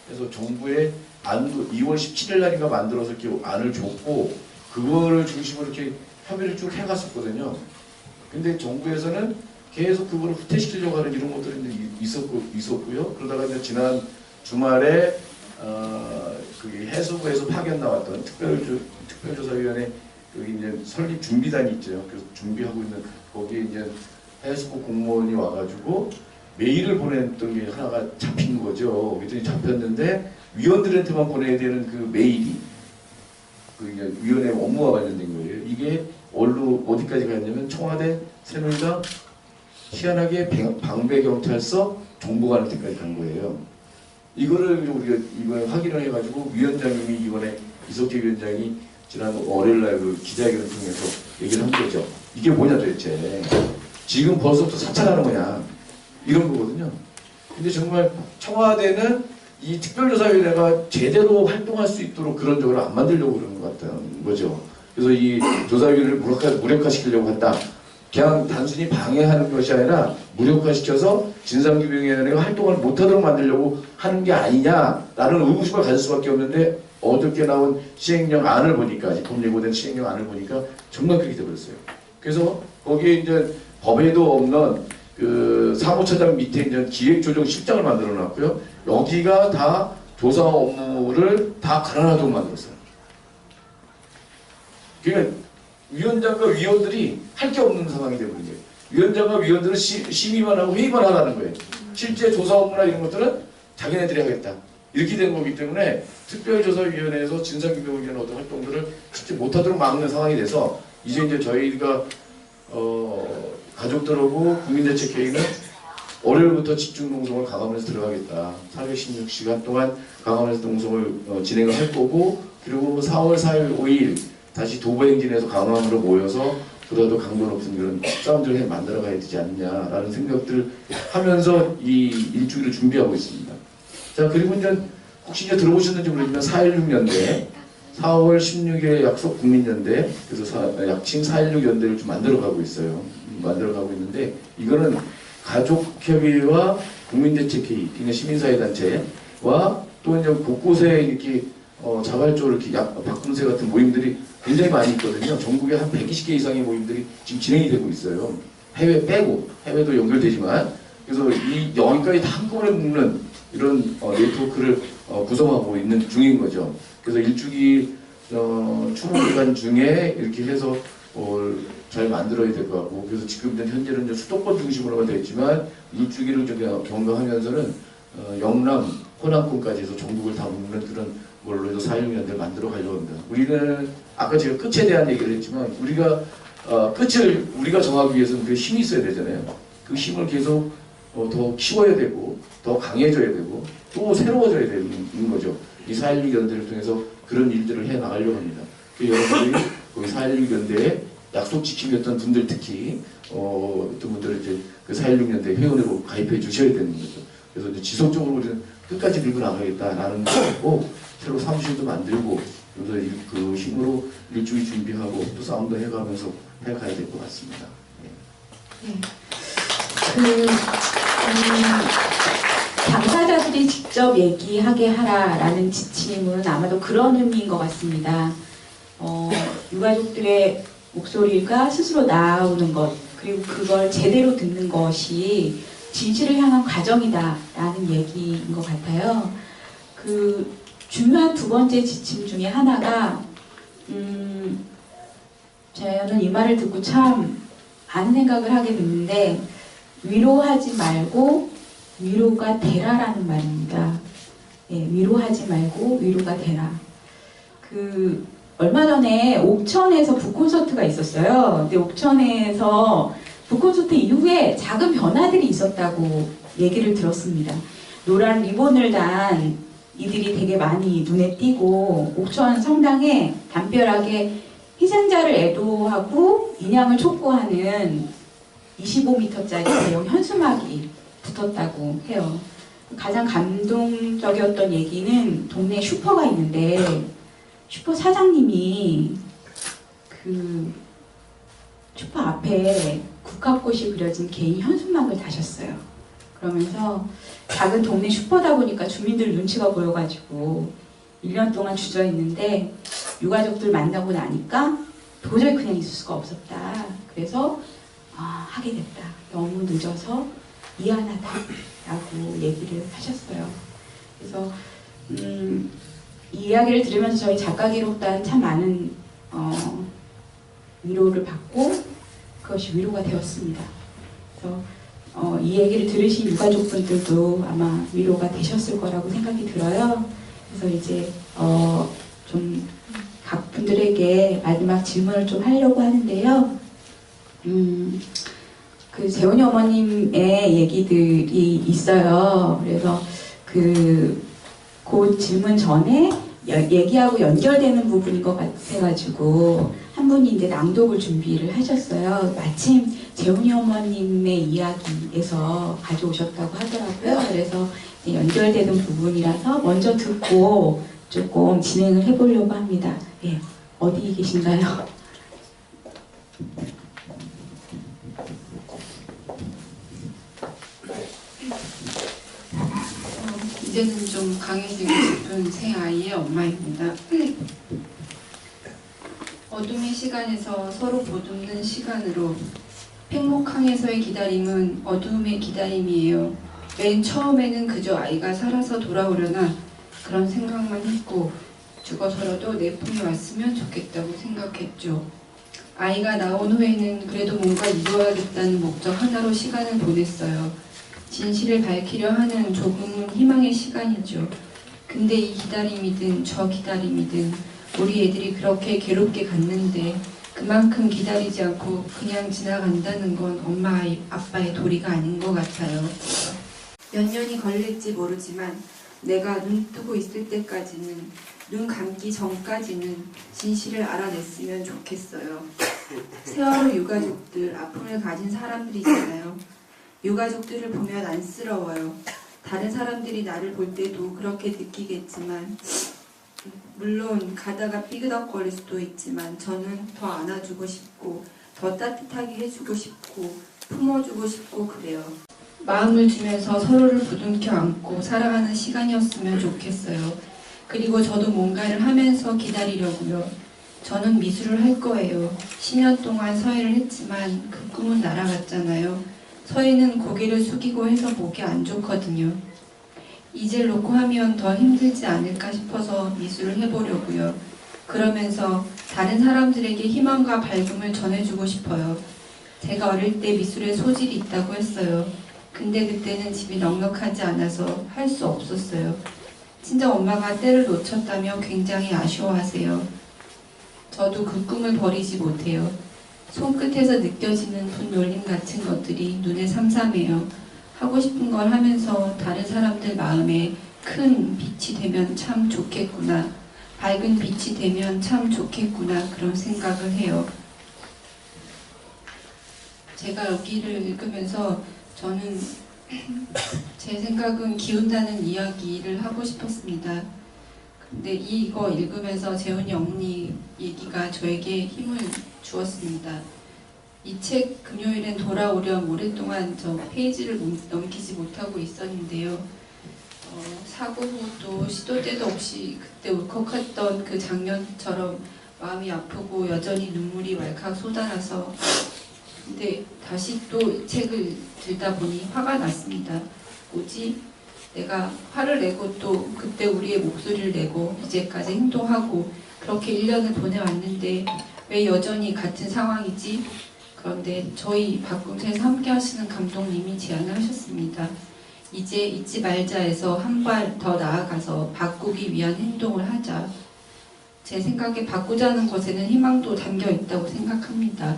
해서 정부에 안도 2월 17일 날인가 만들어서 이렇게 안을 줬고 그거를 중심으로 이렇게 협의를 쭉 해갔었거든요. 근데 정부에서는 계속 그거를 후퇴시키려고 하는 이런 것들이 있었고요. 그러다가 이제 지난 주말에 그게 해수부에서 파견 나왔던 특별조사위원회 그 이제 설립 준비단이 있죠. 그래서 준비하고 있는 거기에 이제 해수부 공무원이 와가지고 메일을 보냈던 게 하나가 잡힌 거죠. 그랬더니 잡혔는데 위원들한테만 보내야 되는 그 메일이 그 이제 위원회 업무와 관련된 거예요. 이게 어디까지 갔냐면 청와대 새누리당 희한하게 방배경찰서 정보관할 때까지 간 거예요. 이거를 우리가 이번에 확인을 해가지고 위원장님이 이번에 이석기 위원장이 지난 월요일날 그 기자회견을 통해서 얘기를 한 거죠. 이게 뭐냐 도대체. 지금 벌써부터 사찰하는 거냐. 이런 거거든요. 근데 정말 청와대는 이 특별조사위원회가 제대로 활동할 수 있도록 그런 쪽으로 안 만들려고 그러는 것 같다는 거죠. 그래서 이 조사위원회를 무력화시키려고 했다. 그냥 단순히 방해하는 것이 아니라 무력화시켜서 진상규명위원회가 활동을 못하도록 만들려고 하는 게 아니냐라는 의구심을 가질 수밖에 없는데 어저께 나온 시행령 안을 보니까 입법예고된 시행령 안을 보니까 정말 그렇게 돼버렸어요. 그래서 거기에 이제 법에도 없는 그 사무처장 밑에 이제 기획조정실장을 만들어 놨고요. 여기가 다 조사 업무를 다 가라앉도록 만들었어요. 그러니까 위원장과 위원들이 할 게 없는 상황이 되버린 거예요. 위원장과 위원들은 심의만 하고 회의만 하라는 거예요. 실제 조사 업무나 이런 것들은 자기네들이 하겠다. 이렇게 된 거기 때문에 특별조사위원회에서 진상규명을 위한 어떤 활동들을 실제 못하도록 막는 상황이 돼서 이제 저희가 가족들하고 국민대책회의는 월요일부터 집중농성을 강화문에서 들어가겠다. 416시간 동안 강화문에서 농성을 진행을 할 거고 그리고 4월 4일 5일 다시 도보행진에서 강화문으로 모여서 보다도 강도 높은 그런 싸움들을 만들어가야 되지 않느냐라는 생각들을 하면서 이 일주일을 준비하고 있습니다. 자, 그리고 이제 혹시 이제 들어보셨는지 모르지만 4.16연대 4월 16일에 약속 국민연대 그래서 약칭 4.16 연대를 좀 만들어가고 있어요. 만들어가고 있는데 이거는 가족협의회와 국민대책회의, 그러니까 시민사회단체와 또 이제 곳곳에 이렇게 자발적으로 이렇게 박금세 같은 모임들이 굉장히 많이 있거든요. 전국에 한 120개 이상의 모임들이 지금 진행이 되고 있어요. 해외 빼고 해외도 연결되지만 그래서 여기까지 다 한꺼번에 묶는 이런 네트워크를 구성하고 있는 중인 거죠. 그래서 일주기 초기간 중에 이렇게 해서 잘 만들어야 될 것 같고 그래서 지금 현재는 이제 수도권 중심으로가 되어 있지만 일주기를 경과하면서는 영남, 호남권까지 해서 전국을 다 묶는 그런 걸로 해서 4.16연대를 만들어 가려고 합니다. 우리는 아까 제가 끝에 대한 얘기를 했지만 우리가 끝을 우리가 정하기 위해서는 그 힘이 있어야 되잖아요. 그 힘을 계속 더 키워야 되고 더 강해져야 되고 또 새로워져야 되는 거죠. 이 4.16 연대를 통해서 그런 일들을 해 나가려고 합니다. 여러분들이 거기 4.16 연대에 약속 지킴이었던 분들 특히 어떤 분들은 이제 그 4.16 연대 회원으로 가입해 주셔야 되는 거죠. 그래서 이제 지속적으로 우리는 끝까지 밀고 나가겠다라는 거고 새로 사무실도 만들고 그래서 그 힘으로 일주일 준비하고 또 싸움도 해가면서 해가야 될 것 같습니다.
네. 당사자들이 직접 얘기하게 하라라는 지침은 아마도 그런 의미인 것 같습니다. 유가족들의 목소리가 스스로 나오는 것 그리고 그걸 제대로 듣는 것이 진실을 향한 과정이다라는 얘기인 것 같아요. 그 중요한 두 번째 지침 중에 하나가 저는 이 말을 듣고 참 많은 생각을 하게 됐는데 위로하지 말고 위로가 되라라는 말입니다. 예, 위로하지 말고 위로가 되라. 그 얼마 전에 옥천에서 북콘서트가 있었어요. 근데 옥천에서 북콘서트 이후에 작은 변화들이 있었다고 얘기를 들었습니다. 노란 리본을 단 이들이 되게 많이 눈에 띄고 옥천 성당에 담벼락에 희생자를 애도하고 인양을 촉구하는 25m짜리 대형 현수막이 붙었다고 해요. 가장 감동적이었던 얘기는 동네 슈퍼가 있는데 슈퍼 사장님이 그 슈퍼 앞에 국화꽃이 그려진 개인 현수막을 다셨어요. 그러면서 작은 동네 슈퍼다 보니까 주민들 눈치가 보여가지고 1년 동안 주저했는데 유가족들 만나고 나니까 도저히 그냥 있을 수가 없었다. 그래서 하게 됐다. 너무 늦어서 미안하다라고 얘기를 하셨어요. 그래서 이 이야기를 들으면서 저희 작가 기록단 참 많은 위로를 받고 그것이 위로가 되었습니다. 그래서 이 얘기를 들으신 유가족분들도 아마 위로가 되셨을 거라고 생각이 들어요. 그래서 이제 좀 각 분들에게 마지막 질문을 좀 하려고 하는데요. 그 재훈이 어머님의 얘기들이 있어요. 그래서 그 질문 전에 얘기하고 연결되는 부분인 것 같아가지고 한 분이 이제 낭독을 준비를 하셨어요. 마침 재훈이 어머님의 이야기에서 가져오셨다고 하더라고요. 그래서 연결되는 부분이라서 먼저 듣고 조금 진행을 해보려고 합니다. 예, 어디 계신가요?
이제는 좀 강해지고 싶은 새 아이의 엄마입니다. 어둠의 시간에서 서로 보듬는 시간으로 팽목항에서의 기다림은 어둠의 기다림이에요. 맨 처음에는 그저 아이가 살아서 돌아오려나 그런 생각만 했고 죽어서라도 내 품에 왔으면 좋겠다고 생각했죠. 아이가 나온 후에는 그래도 뭔가 이루어야겠다는 목적 하나로 시간을 보냈어요. 진실을 밝히려 하는 조금은 희망의 시간이죠. 근데 이 기다림이든 저 기다림이든 우리 애들이 그렇게 괴롭게 갔는데 그만큼 기다리지 않고 그냥 지나간다는 건 엄마 아빠의 도리가 아닌 것 같아요. 몇 년이 걸릴지 모르지만 내가 눈 뜨고 있을 때까지는, 눈 감기 전까지는 진실을 알아냈으면 좋겠어요. 세월호 유가족들, 아픔을 가진 사람들이잖아요. 유가족들을 보면 안쓰러워요. 다른 사람들이 나를 볼 때도 그렇게 느끼겠지만, 물론 가다가 삐그덕거릴 수도 있지만 저는 더 안아주고 싶고 더 따뜻하게 해주고 싶고 품어주고 싶고 그래요. 마음을 주면서 서로를 부둥켜 안고 살아가는 시간이었으면 좋겠어요. 그리고 저도 뭔가를 하면서 기다리려고요. 저는 미술을 할 거예요. 10년 동안 서예를 했지만 그 꿈은 날아갔잖아요. 서예는 고개를 숙이고 해서 보기 안 좋거든요. 이젤 놓고 하면 더 힘들지 않을까 싶어서 미술을 해보려고요. 그러면서 다른 사람들에게 희망과 밝음을 전해주고 싶어요. 제가 어릴 때 미술에 소질이 있다고 했어요. 근데 그때는 집이 넉넉하지 않아서 할 수 없었어요. 친정엄마가 때를 놓쳤다며 굉장히 아쉬워하세요. 저도 그 꿈을 버리지 못해요. 손끝에서 느껴지는 분놀림 같은 것들이 눈에 삼삼해요. 하고 싶은 걸 하면서 다른 사람들 마음에 큰 빛이 되면 참 좋겠구나. 밝은 빛이 되면 참 좋겠구나. 그런 생각을 해요. 제가 여기를 읽으면서 저는 제 생각은 기운다는 이야기를 하고 싶었습니다. 근데 이거 읽으면서 재훈이 어머니 얘기가 저에게 힘을 주었습니다. 이 책 금요일엔 돌아오렴 오랫동안 저 페이지를 넘기지 못하고 있었는데요. 사고 후도 시도 때도 없이 그때 울컥했던 그 장면처럼 마음이 아프고 여전히 눈물이 왈칵 쏟아나서 근데 다시 또 이 책을 들다 보니 화가 났습니다. 뭐지? 내가 화를 내고 또 그때 우리의 목소리를 내고 이제까지 행동하고 그렇게 1년을 보내왔는데 왜 여전히 같은 상황이지? 그런데 저희 박궁태에서 함께 하시는 감독님이 제안을 하셨습니다. 이제 잊지 말자에서 한 발 더 나아가서 바꾸기 위한 행동을 하자. 제 생각에 바꾸자는 것에는 희망도 담겨 있다고 생각합니다.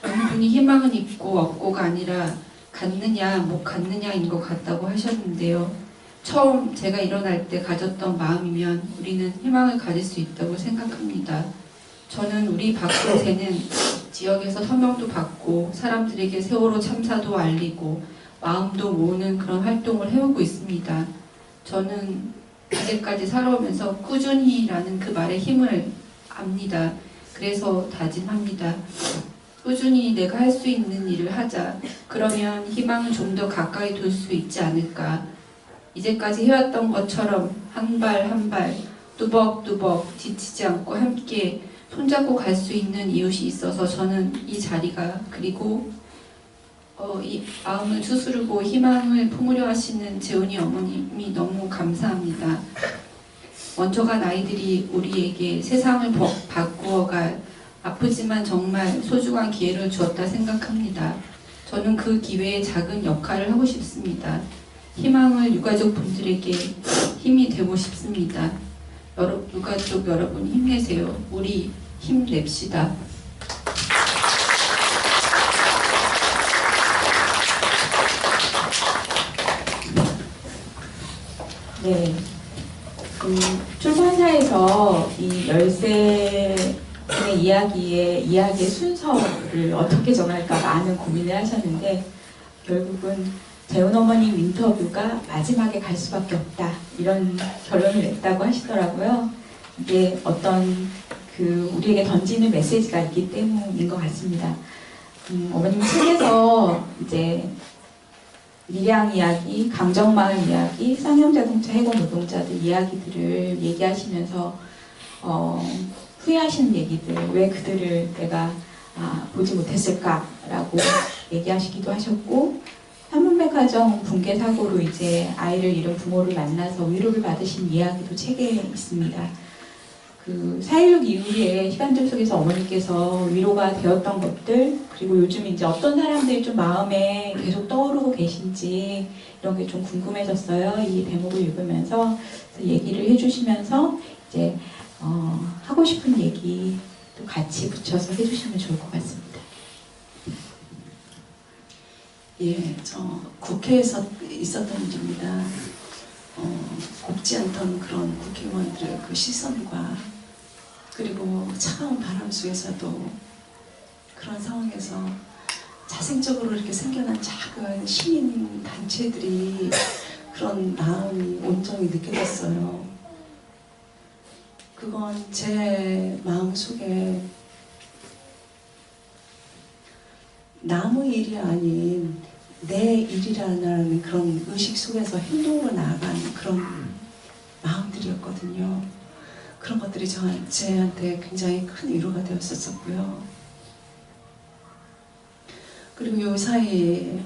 어느 분이 희망은 있고 없고가 아니라 갖느냐 못 갖느냐인 것 같다고 하셨는데요. 처음 제가 일어날 때 가졌던 마음이면 우리는 희망을 가질 수 있다고 생각합니다. 저는 우리 박근혜는 지역에서 서명도 받고 사람들에게 세월호 참사도 알리고 마음도 모으는 그런 활동을 해오고 있습니다. 저는 이제까지 살아오면서 꾸준히라는 그 말의 힘을 압니다. 그래서 다짐합니다. 꾸준히 내가 할 수 있는 일을 하자. 그러면 희망은 좀 더 가까이 둘 수 있지 않을까. 이제까지 해왔던 것처럼 한 발 한 발 뚜벅뚜벅 지치지 않고 함께 손잡고 갈 수 있는 이웃이 있어서 저는 이 자리가 그리고 이 마음을 추스르고 희망을 품으려 하시는 재훈이 어머님이 너무 감사합니다. 먼저 간 아이들이 우리에게 세상을 바꾸어갈 아프지만 정말 소중한 기회를 주었다 생각합니다. 저는 그 기회에 작은 역할을 하고 싶습니다. 희망을 유가족 분들에게 힘이 되고 싶습니다. 유가족 여러분 힘내세요. 우리 힘냅시다.
네. 출판사에서 이 13분의 이야기의 순서를 어떻게 정할까 많은 고민을 하셨는데 결국은 재훈 어머님 인터뷰가 마지막에 갈 수밖에 없다 이런 결론을 냈다고 하시더라고요. 이게 어떤 우리에게 던지는 메시지가 있기 때문인 것 같습니다. 어머님 책에서 이제 밀양 이야기, 강정마을 이야기, 쌍용자동차 해고 노동자들 이야기들을 얘기하시면서 후회하시는 얘기들, 왜 그들을 내가 보지 못했을까라고 얘기하시기도 하셨고, 삼문백화점 붕괴 사고로 이제 아이를 잃은 부모를 만나서 위로를 받으신 이야기도 책에 있습니다. 4.16 이후에 시간들 속에서 어머니께서 위로가 되었던 것들, 그리고 요즘 이제 어떤 사람들이 좀 마음에 계속 떠오르고 계신지 이런 게 좀 궁금해졌어요. 이 대목을 읽으면서 얘기를 해주시면서 이제 하고 싶은 얘기 또 같이 붙여서 해주시면 좋을 것 같습니다.
예, 저 국회에서 있었던 일입니다. 곱지 않던 그런 국회의원들의 그 시선과 그리고 차가운 바람 속에서도 그런 상황에서 자생적으로 이렇게 생겨난 작은 시민 단체들이 그런 마음이 온전히 느껴졌어요. 그건 제 마음속에 남의 일이 아닌 내 일이라는 그런 의식 속에서 행동으로 나아가는 그런 마음들이었거든요. 그런 것들이 저한테 굉장히 큰 위로가 되었었고요. 그리고 요 사이에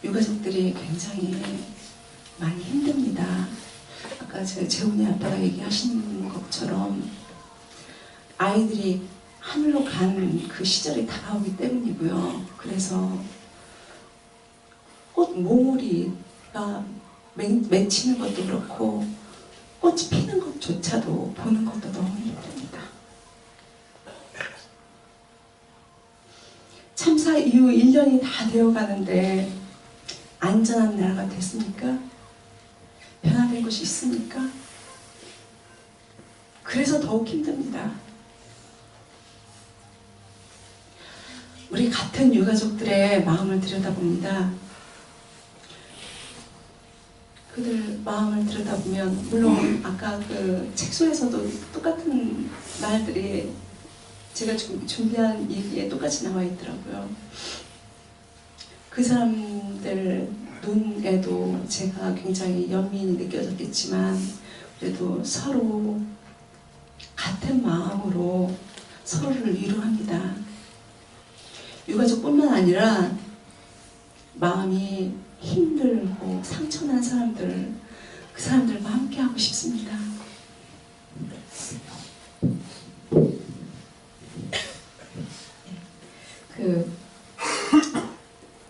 유가족들이 굉장히 많이 힘듭니다. 아까 재훈이 아빠가 얘기하신 것처럼 아이들이 하늘로 간 그 시절이 다가오기 때문이고요. 그래서 꽃 몽우리가 맺히는 것도 그렇고 꽃이 피는 것조차도 보는 것도 너무 힘듭니다. 참사 이후 1년이 다 되어가는데 안전한 나라가 됐습니까? 변화된 것이 있습니까? 그래서 더욱 힘듭니다. 우리 같은 유가족들의 마음을 들여다봅니다. 그들 마음을 들여다보면 물론 아까 그 책 속에서도 똑같은 말들이 제가 준비한 얘기에 똑같이 나와 있더라고요. 그 사람들 눈에도 제가 굉장히 연민이 느껴졌겠지만 그래도 서로 같은 마음으로 서로를 위로합니다. 유가족뿐만 아니라 마음이 힘들고 상처난 사람들, 그 사람들과 함께 하고 싶습니다.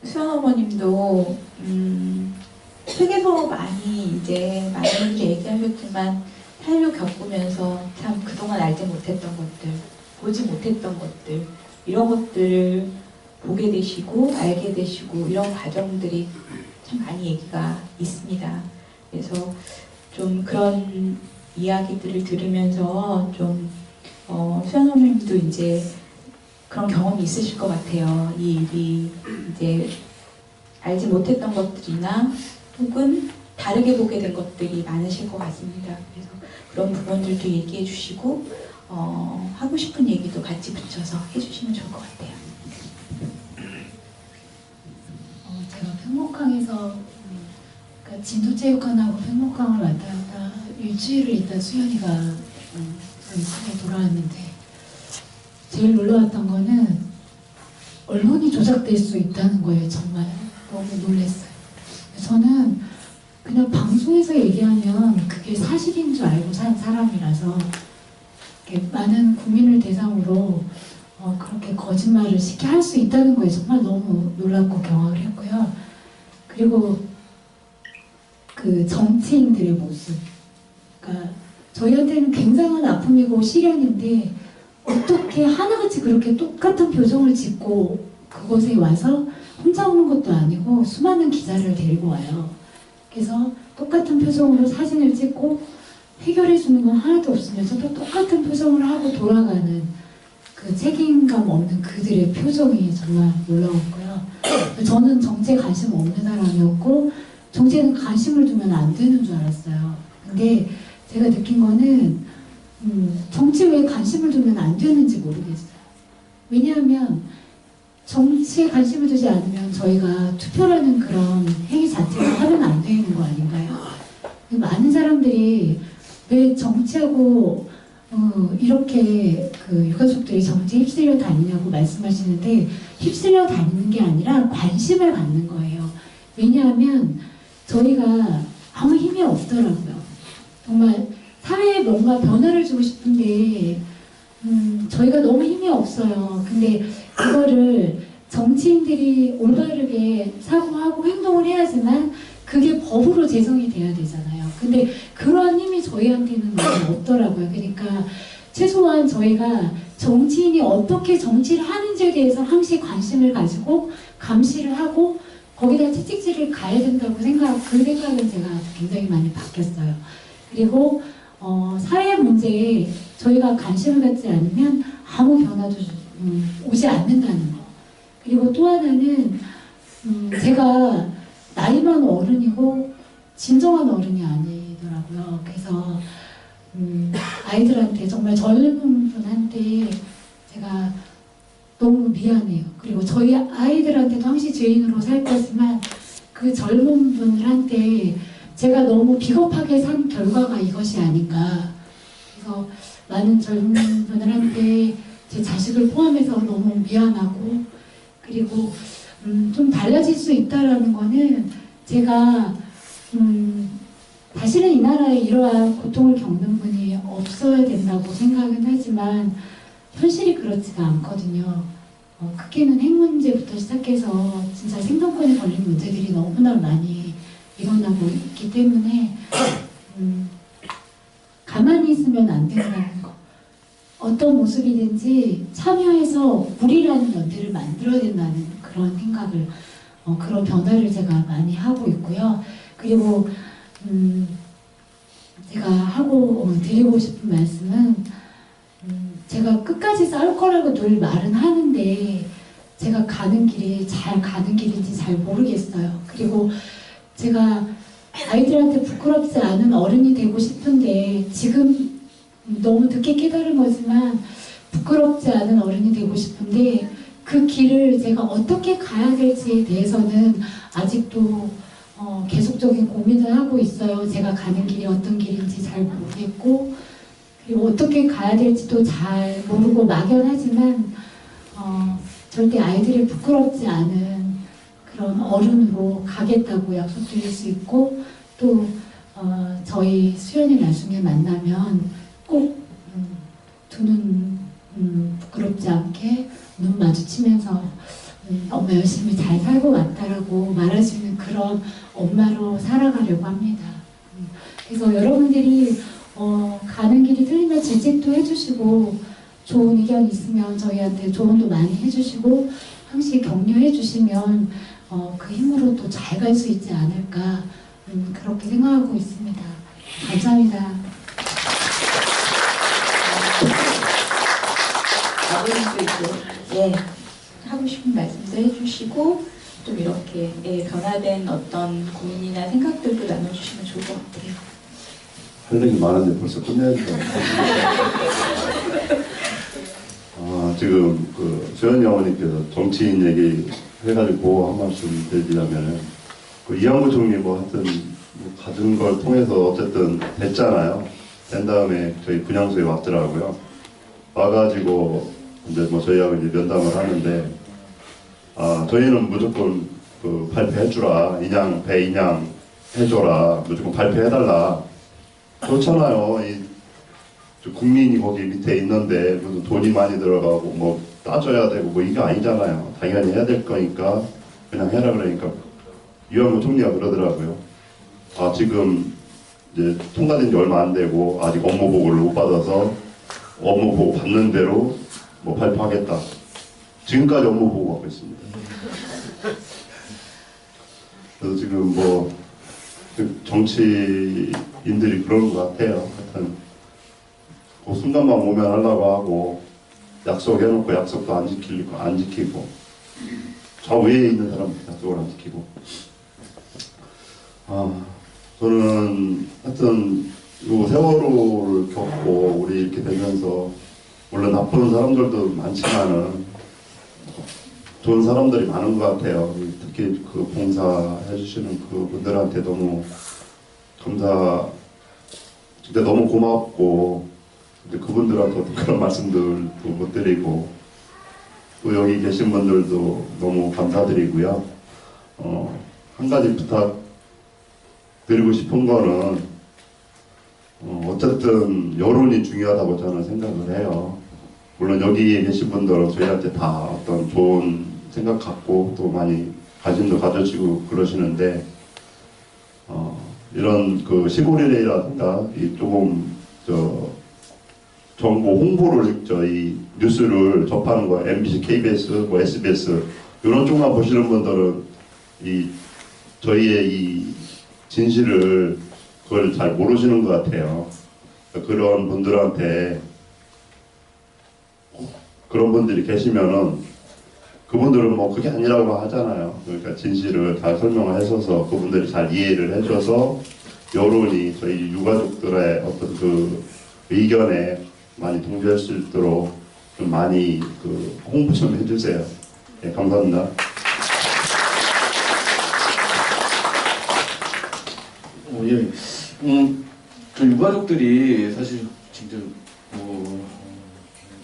수연 어머님도 책에서 많이 이제 많은 분들이 얘기하셨지만 살려 겪으면서 참 그동안 알지 못했던 것들, 보지 못했던 것들 이런 것들을 보게 되시고 알게 되시고 이런 과정들이 참 많이 얘기가 있습니다. 그래서 좀 그런 이야기들을 들으면서 좀 수연 선생님도 이제 그런 경험이 있으실 것 같아요. 이 일이 이제 알지 못했던 것들이나 혹은 다르게 보게 된 것들이 많으실 것 같습니다. 그래서 그런 부분들도 얘기해 주시고 하고 싶은 얘기도 같이 붙여서 해주시면 좋을 것 같아요.
제가 평목항에서 그러니까 진도체육관하고 평목항을 왔다 갔다 일주일을 있다 수연이가 저희 집에 돌아왔는데 제일 놀라웠던 거는 언론이 조작될 수 있다는 거예요. 정말 너무 놀랐어요. 저는 그냥 방송에서 얘기하면 그게 사실인 줄 알고 산 사람이라서 많은 국민을 대상으로 그렇게 거짓말을 쉽게 할 수 있다는 거에 정말 너무 놀랍고 경악을 했고요. 그리고 그 정치인들의 모습, 그러니까 저희한테는 굉장한 아픔이고 시련인데 어떻게 하나같이 그렇게 똑같은 표정을 짓고 그곳에 와서 혼자 오는 것도 아니고 수많은 기자를 데리고 와요. 그래서 똑같은 표정으로 사진을 찍고 해결해 주는 건 하나도 없으면서도 똑같은 표정을 하고 돌아가는 그 책임감 없는 그들의 표정이 정말 놀라웠고요. 저는 정치에 관심 없는 사람이었고 정치에는 관심을 두면 안 되는 줄 알았어요. 근데 제가 느낀 거는 정치에 왜 관심을 두면 안 되는지 모르겠어요. 왜냐하면 정치에 관심을 두지 않으면 저희가 투표라는 그런 행위 자체를 하면 안 되는 거 아닌가요? 많은 사람들이 왜 정치하고 이렇게 그 유가족들이 정치에 휩쓸려 다니냐고 말씀하시는데 휩쓸려 다니는 게 아니라 관심을 갖는 거예요. 왜냐하면 저희가 아무 힘이 없더라고요. 정말 사회에 뭔가 변화를 주고 싶은데 저희가 너무 힘이 없어요. 근데 그거를 정치인들이 올바르게 사고하고 행동을 해야지만 그게 법으로 제정이 돼야 되잖아요. 근데 그러한 힘이 저희한테는 너무 없더라고요. 그러니까 최소한 저희가 정치인이 어떻게 정치를 하는지에 대해서 항시 관심을 가지고 감시를 하고 거기다 채찍질을 가야 된다고 그 생각은 제가 굉장히 많이 바뀌었어요. 그리고 사회 문제에 저희가 관심을 갖지 않으면 아무 변화도 오지 않는다는 거. 그리고 또 하나는 제가 나이만 어른이고 진정한 어른이 아니더라고요. 그래서 아이들한테 정말 젊은 분한테 제가 너무 미안해요. 그리고 저희 아이들한테도 항시 죄인으로 살 거지만 그 젊은 분들한테 제가 너무 비겁하게 산 결과가 이것이 아닌가. 그래서 많은 젊은 분들한테 제 자식을 포함해서 너무 미안하고 그리고 좀 달라질 수 있다라는 거는 제가 다시는 이 나라에 이러한 고통을 겪는 분이 없어야 된다고 생각은 하지만 현실이 그렇지가 않거든요. 크게는 핵 문제부터 시작해서 진짜 생존권에 걸린 문제들이 너무나 많이 일어나고 있기 때문에 가만히 있으면 안 된다는 거. 어떤 모습이든지 참여해서 우리라는 연대를 만들어야 된다는 그런 생각을 그런 변화를 제가 많이 하고 있고요. 그리고 제가 드리고 싶은 말씀은 제가 끝까지 싸울 거라고 늘 말은 하는데 제가 가는 길이 잘 가는 길인지 잘 모르겠어요. 그리고 제가 아이들한테 부끄럽지 않은 어른이 되고 싶은데 지금 너무 늦게 깨달은 거지만 부끄럽지 않은 어른이 되고 싶은데 그 길을 제가 어떻게 가야 될지에 대해서는 아직도 계속적인 고민을 하고 있어요. 제가 가는 길이 어떤 길인지 잘 모르겠고 그리고 어떻게 가야 될지도 잘 모르고 막연하지만 절대 아이들이 부끄럽지 않은 그런 어른으로 가겠다고 약속드릴 수 있고 또 저희 수연이 나중에 만나면 꼭 두 눈 부끄럽지 않게 눈 마주치면서 엄마 열심히 잘 살고 왔다라고 말할 수 있는 그런 엄마로 살아가려고 합니다. 그래서 여러분들이 가는 길이 틀리면 질책도 해주시고 좋은 의견 있으면 저희한테 조언도 많이 해주시고 항상 격려해 주시면 그 힘으로 또 잘 갈 수 있지 않을까 그렇게 생각하고 있습니다. 감사합니다.
예, 하고 싶은 말씀도 해주시고 좀 이렇게 예, 변화된 어떤 고민이나 생각들도 나눠주시면 좋을 것 같아요.
할 얘기 많은데 벌써 끝내야죠. 지금 그 수연이 어머니께서 정치인 얘기 해가지고 한 말씀 드리자면 그 이한구 총리 뭐 하여튼 뭐 가진 걸 통해서 어쨌든 됐잖아요. 된 다음에 저희 분향소에 왔더라고요. 와가지고 이제 뭐 저희하고 이제 면담을 하는데 저희는 무조건 그 발표해주라, 배 인양 해줘라, 무조건 발표해달라. 그렇잖아요. 국민이 거기 밑에 있는데 무슨 돈이 많이 들어가고 뭐 따져야 되고 뭐 이게 아니잖아요. 당연히 해야 될 거니까 그냥 해라 그러니까 이완구 총리가 그러더라고요. 지금 이제 통과된 지 얼마 안 되고 아직 업무 보고를 못 받아서 업무 보고 받는 대로 뭐 발표하겠다. 지금까지 업무 보고 받고 있습니다. 그래서 지금 뭐 정치인들이 그런 것 같아요. 하여튼 그 순간만 오면 하려고 하고 약속해놓고 약속도 안 지키고 저 위에 있는 사람 약속을 안 지키고 저는 하여튼 요 세월호를 겪고 우리 이렇게 되면서 물론 나쁜 사람들도 많지만은 좋은 사람들이 많은 것 같아요. 특히 그 봉사해 주시는 그 분들한테 너무 근데 너무 고맙고 근데 그분들한테 그런 말씀들도 못 드리고 또 여기 계신 분들도 너무 감사드리고요. 한 가지 부탁 드리고 싶은 거는 어쨌든 여론이 중요하다고 저는 생각을 해요. 물론 여기 계신 분들은 저희한테 다 어떤 좋은 생각 갖고 또 많이 관심도 가져주시고 그러시는데 이런 그 시골이라든가 이 조금 정보 홍보를 이 뉴스를 접하는 거 MBC, KBS, 뭐 SBS 이런 쪽만 보시는 분들은 저희의 이 진실을 그걸 잘 모르시는 것 같아요. 그런 분들한테 그런 분들이 계시면은 그분들은 뭐 그게 아니라고 하잖아요. 그러니까 진실을 잘 설명을 해줘서 그분들이 잘 이해를 해줘서 여론이 저희 유가족들의 어떤 그 의견에 많이 동조할 수 있도록 좀 많이 그 홍보 좀 해주세요. 네, 감사합니다.
예. 저 유가족들이 사실 진짜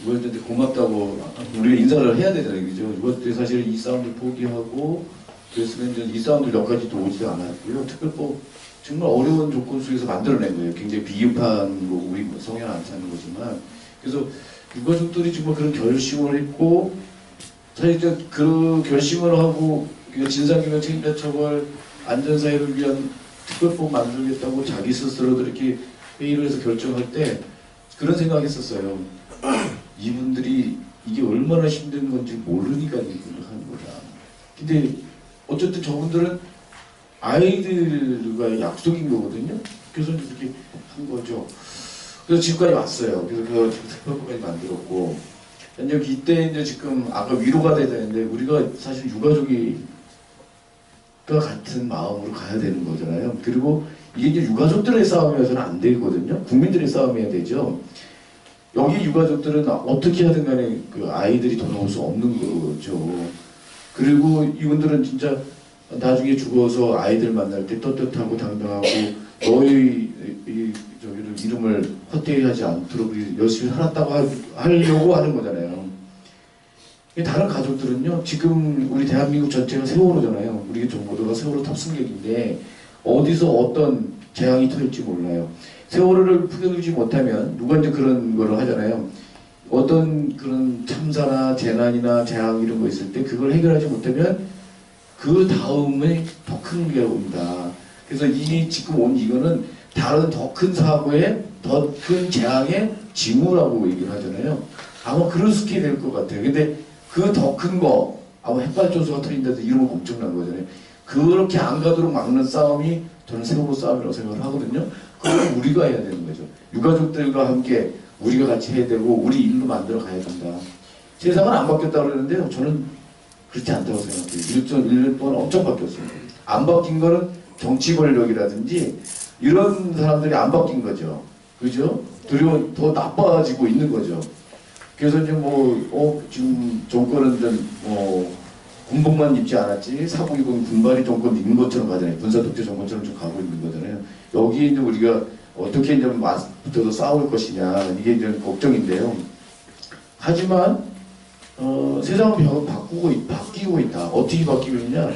유가족들한테 고맙다고 우리가 인사를 해야 되잖아요, 그죠? 유가족들이 사실 이 싸움을 포기하고 그랬으면 이제 이 싸움들 몇 가지도 오지 않았고요. 특별법 정말 어려운 조건 속에서 만들어낸 거예요. 굉장히 비흡한 거고 우리 성향 안 차는 거지만 그래서 유가족들이 정말 그런 결심을 했고 사실 이제 그 결심을 하고 진상규명 책임자 처벌 안전사회를 위한 특별법 만들겠다고 자기 스스로도 이렇게 회의를 해서 결정할 때 그런 생각했었어요. 이분들이 이게 얼마나 힘든 건지 모르니까 이걸 하는 거다. 근데 어쨌든 저분들은 아이들과 약속인 거거든요. 그래서 이렇게 한 거죠. 그래서 지금까지 왔어요. 그래서 그 특별법까지 만들었고 이때 이제 지금 아까 위로가 되는데 우리가 사실 유가족이 같은 마음으로 가야 되는 거잖아요. 그리고 이게 이제 유가족들의 싸움이어서는 안 되거든요. 국민들의 싸움이어야 되죠. 여기 유가족들은 어떻게 하든 간에 그 아이들이 돌아올 수 없는 거죠. 그리고 이분들은 진짜 나중에 죽어서 아이들 만날 때 떳떳하고 당당하고 너의 저기를 이름을 헛되이하지 않도록 열심히 살았다고 하려고 하는 거잖아요. 다른 가족들은요, 지금 우리 대한민국 전체가 세월호잖아요. 우리 모두가 세월호 탑승객인데 어디서 어떤 재앙이 터질지 몰라요. 세월호를 풀어주지 못하면 누가 이제 그런 거를 하잖아요. 어떤 그런 참사나 재난이나 재앙 이런 거 있을 때 그걸 해결하지 못하면 그 다음에 더 큰 게 온다. 그래서 이 지금 온 이거는 다른 더 큰 사고에 더 큰 재앙의 징후라고 얘기를 하잖아요. 아마 그런 스케일이 될 것 같아요. 근데 그 더 큰 거, 아마 햇발조수가 터진다도 이러면 엄청난 거잖아요. 그렇게 안 가도록 막는 싸움이 저는 세월호 싸움이라고 생각을 하거든요. 그걸 우리가 해야 되는 거죠. 유가족들과 함께 우리가 같이 해야 되고 우리 일로 만들어 가야 된다. 세상은 안 바뀌었다고 그러는데 저는 그렇지 않다고 생각해요. 1년 동안 엄청 바뀌었어요. 안 바뀐 거는 정치 권력이라든지 이런 사람들이 안 바뀐 거죠. 그죠? 두려워 더 나빠지고 있는 거죠. 그래서 이제 지금 정권은 군복만 입지 않았지 사복 입은 군발이 정권 있는 것처럼 가잖아요. 군사독재 정권처럼 좀 가고 있는 거잖아요. 여기에 이제 우리가 어떻게 이제 맞붙어서 싸울 것이냐 이게 이제 걱정인데요. 하지만 세상은 바뀌고 있다. 어떻게 바뀌고 있냐?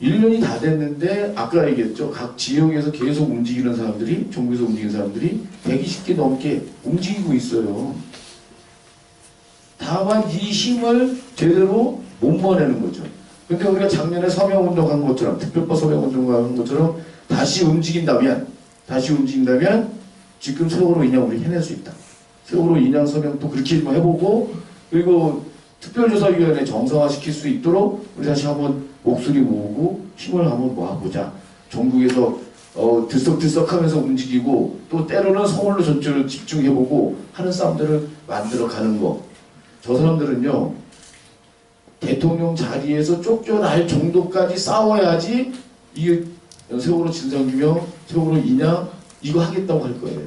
1년이 다 됐는데 아까 얘기했죠. 각 지역에서 계속 움직이는 사람들이 정부에서 움직이는 사람들이 120개 넘게 움직이고 있어요. 다만 이 힘을 제대로 못 모아내는 거죠. 근데 우리가 작년에 서명운동한 것처럼 특별법 서명운동한 것처럼 다시 움직인다면 지금 세월호 인양 우리 해낼 수 있다. 세월호 인양 서명 또 그렇게 해보고 그리고 특별조사위원회 정상화시킬 수 있도록 우리 다시 한번 목소리 모으고 힘을 한번 모아보자. 전국에서 들썩들썩하면서 움직이고 또 때로는 서울로 전체로 집중해보고 하는 싸움들을 만들어가는 거. 저 사람들은요 대통령 자리에서 쫓겨날 정도까지 싸워야지 이게 세월호 진상규명, 세월호 인양 이거 하겠다고 할 거예요.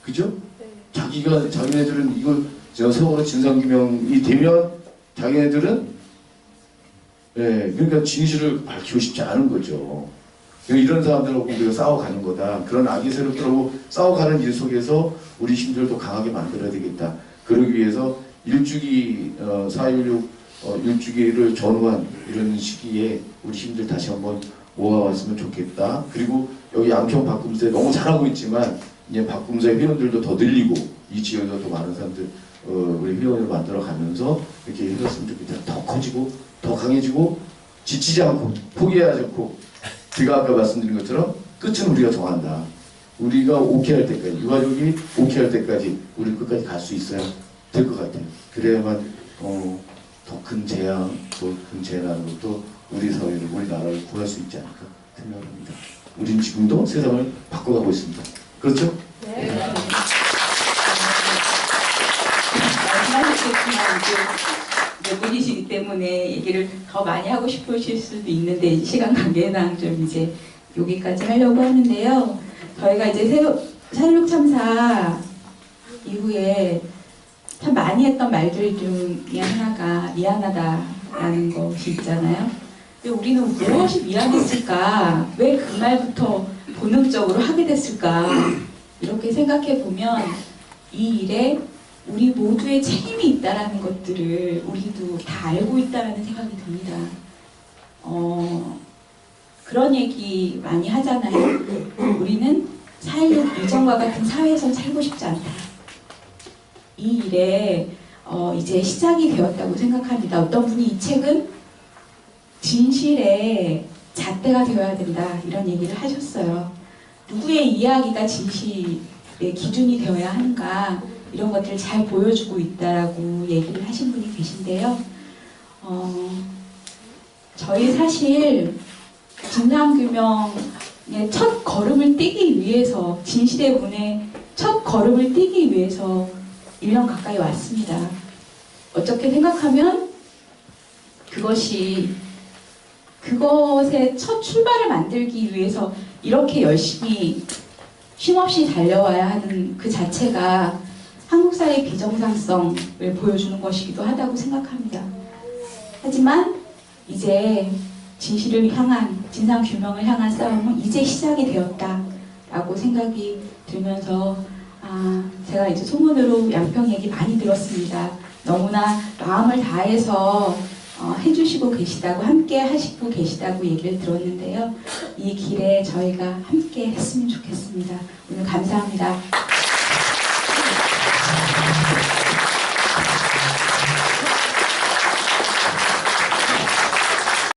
그죠? 자기네들은 이거 세월호 진상규명이 되면 자기네들은 그러니까 진실을 밝히고 싶지 않은 거죠. 이런 사람들하고 우리가 싸워가는 거다. 그런 악의 세력들하고 싸워가는 일 속에서 우리 힘들도 강하게 만들어야 되겠다. 그러기 위해서 4.16 일주기를 전후한 이런 시기에 우리 힘들 다시 한번 모아왔으면 좋겠다. 그리고 여기 양평 박금수에 너무 잘하고 있지만 이제 박금수의 회원들도 더 늘리고 이 지역에서 더 많은 사람들 우리 회원을 만들어 가면서 이렇게 해줬으면 좋겠다. 더 커지고 더 강해지고 지치지 않고 포기하지 않고 제가 아까 말씀드린 것처럼 끝은 우리가 정한다. 우리가 오케이 할 때까지 유가족이 오케이 할 때까지 우리 끝까지 갈 수 있어야 될 것 같아요. 그래야만 더 큰 재앙, 더 큰 재난으로부터 우리 사회를, 우리 나라를 구할 수 있지 않을까 생각합니다. 우린 지금도 세상을 바꿔가고 있습니다. 그렇죠?
네. 말씀하셨겠지만 몇 분이시기 때문에 얘기를 더 많이 하고 싶으실 수도 있는데 시간 관계상 좀 이제 여기까지 하려고 하는데요. 저희가 이제 4.16 참사 이후에 참 많이 했던 말들 중에 하나가 미안하다라는 것이 있잖아요. 근데 우리는 무엇이 미안했을까? 왜 그 말부터 본능적으로 하게 됐을까? 이렇게 생각해 보면 이 일에 우리 모두의 책임이 있다라는 것들을 우리도 다 알고 있다라는 생각이 듭니다. 그런 얘기 많이 하잖아요. 우리는 4.16 이전과 같은 사회에서 살고 싶지 않다. 이 일에 이제 시작이 되었다고 생각합니다. 어떤 분이 이 책은 진실의 잣대가 되어야 된다 이런 얘기를 하셨어요. 누구의 이야기가 진실의 기준이 되어야 하는가 이런 것들을 잘 보여주고 있다라고 얘기를 하신 분이 계신데요. 저희 사실 진상규명의 첫 걸음을 떼기 위해서 진실의 문에 첫 걸음을 떼기 위해서 1년 가까이 왔습니다. 어떻게 생각하면 그것의 첫 출발을 만들기 위해서 이렇게 열심히 쉼없이 달려와야 하는 그 자체가 한국 사회의 비정상성을 보여주는 것이기도 하다고 생각합니다. 하지만 이제 진실을 향한, 진상규명을 향한 싸움은 이제 시작이 되었다라고 생각이 들면서 제가 이제 소문으로 양평 얘기 많이 들었습니다. 너무나 마음을 다해서 해주시고 계시다고, 함께 하시고 계시다고 얘기를 들었는데요. 이 길에 저희가 함께 했으면 좋겠습니다. 오늘 감사합니다.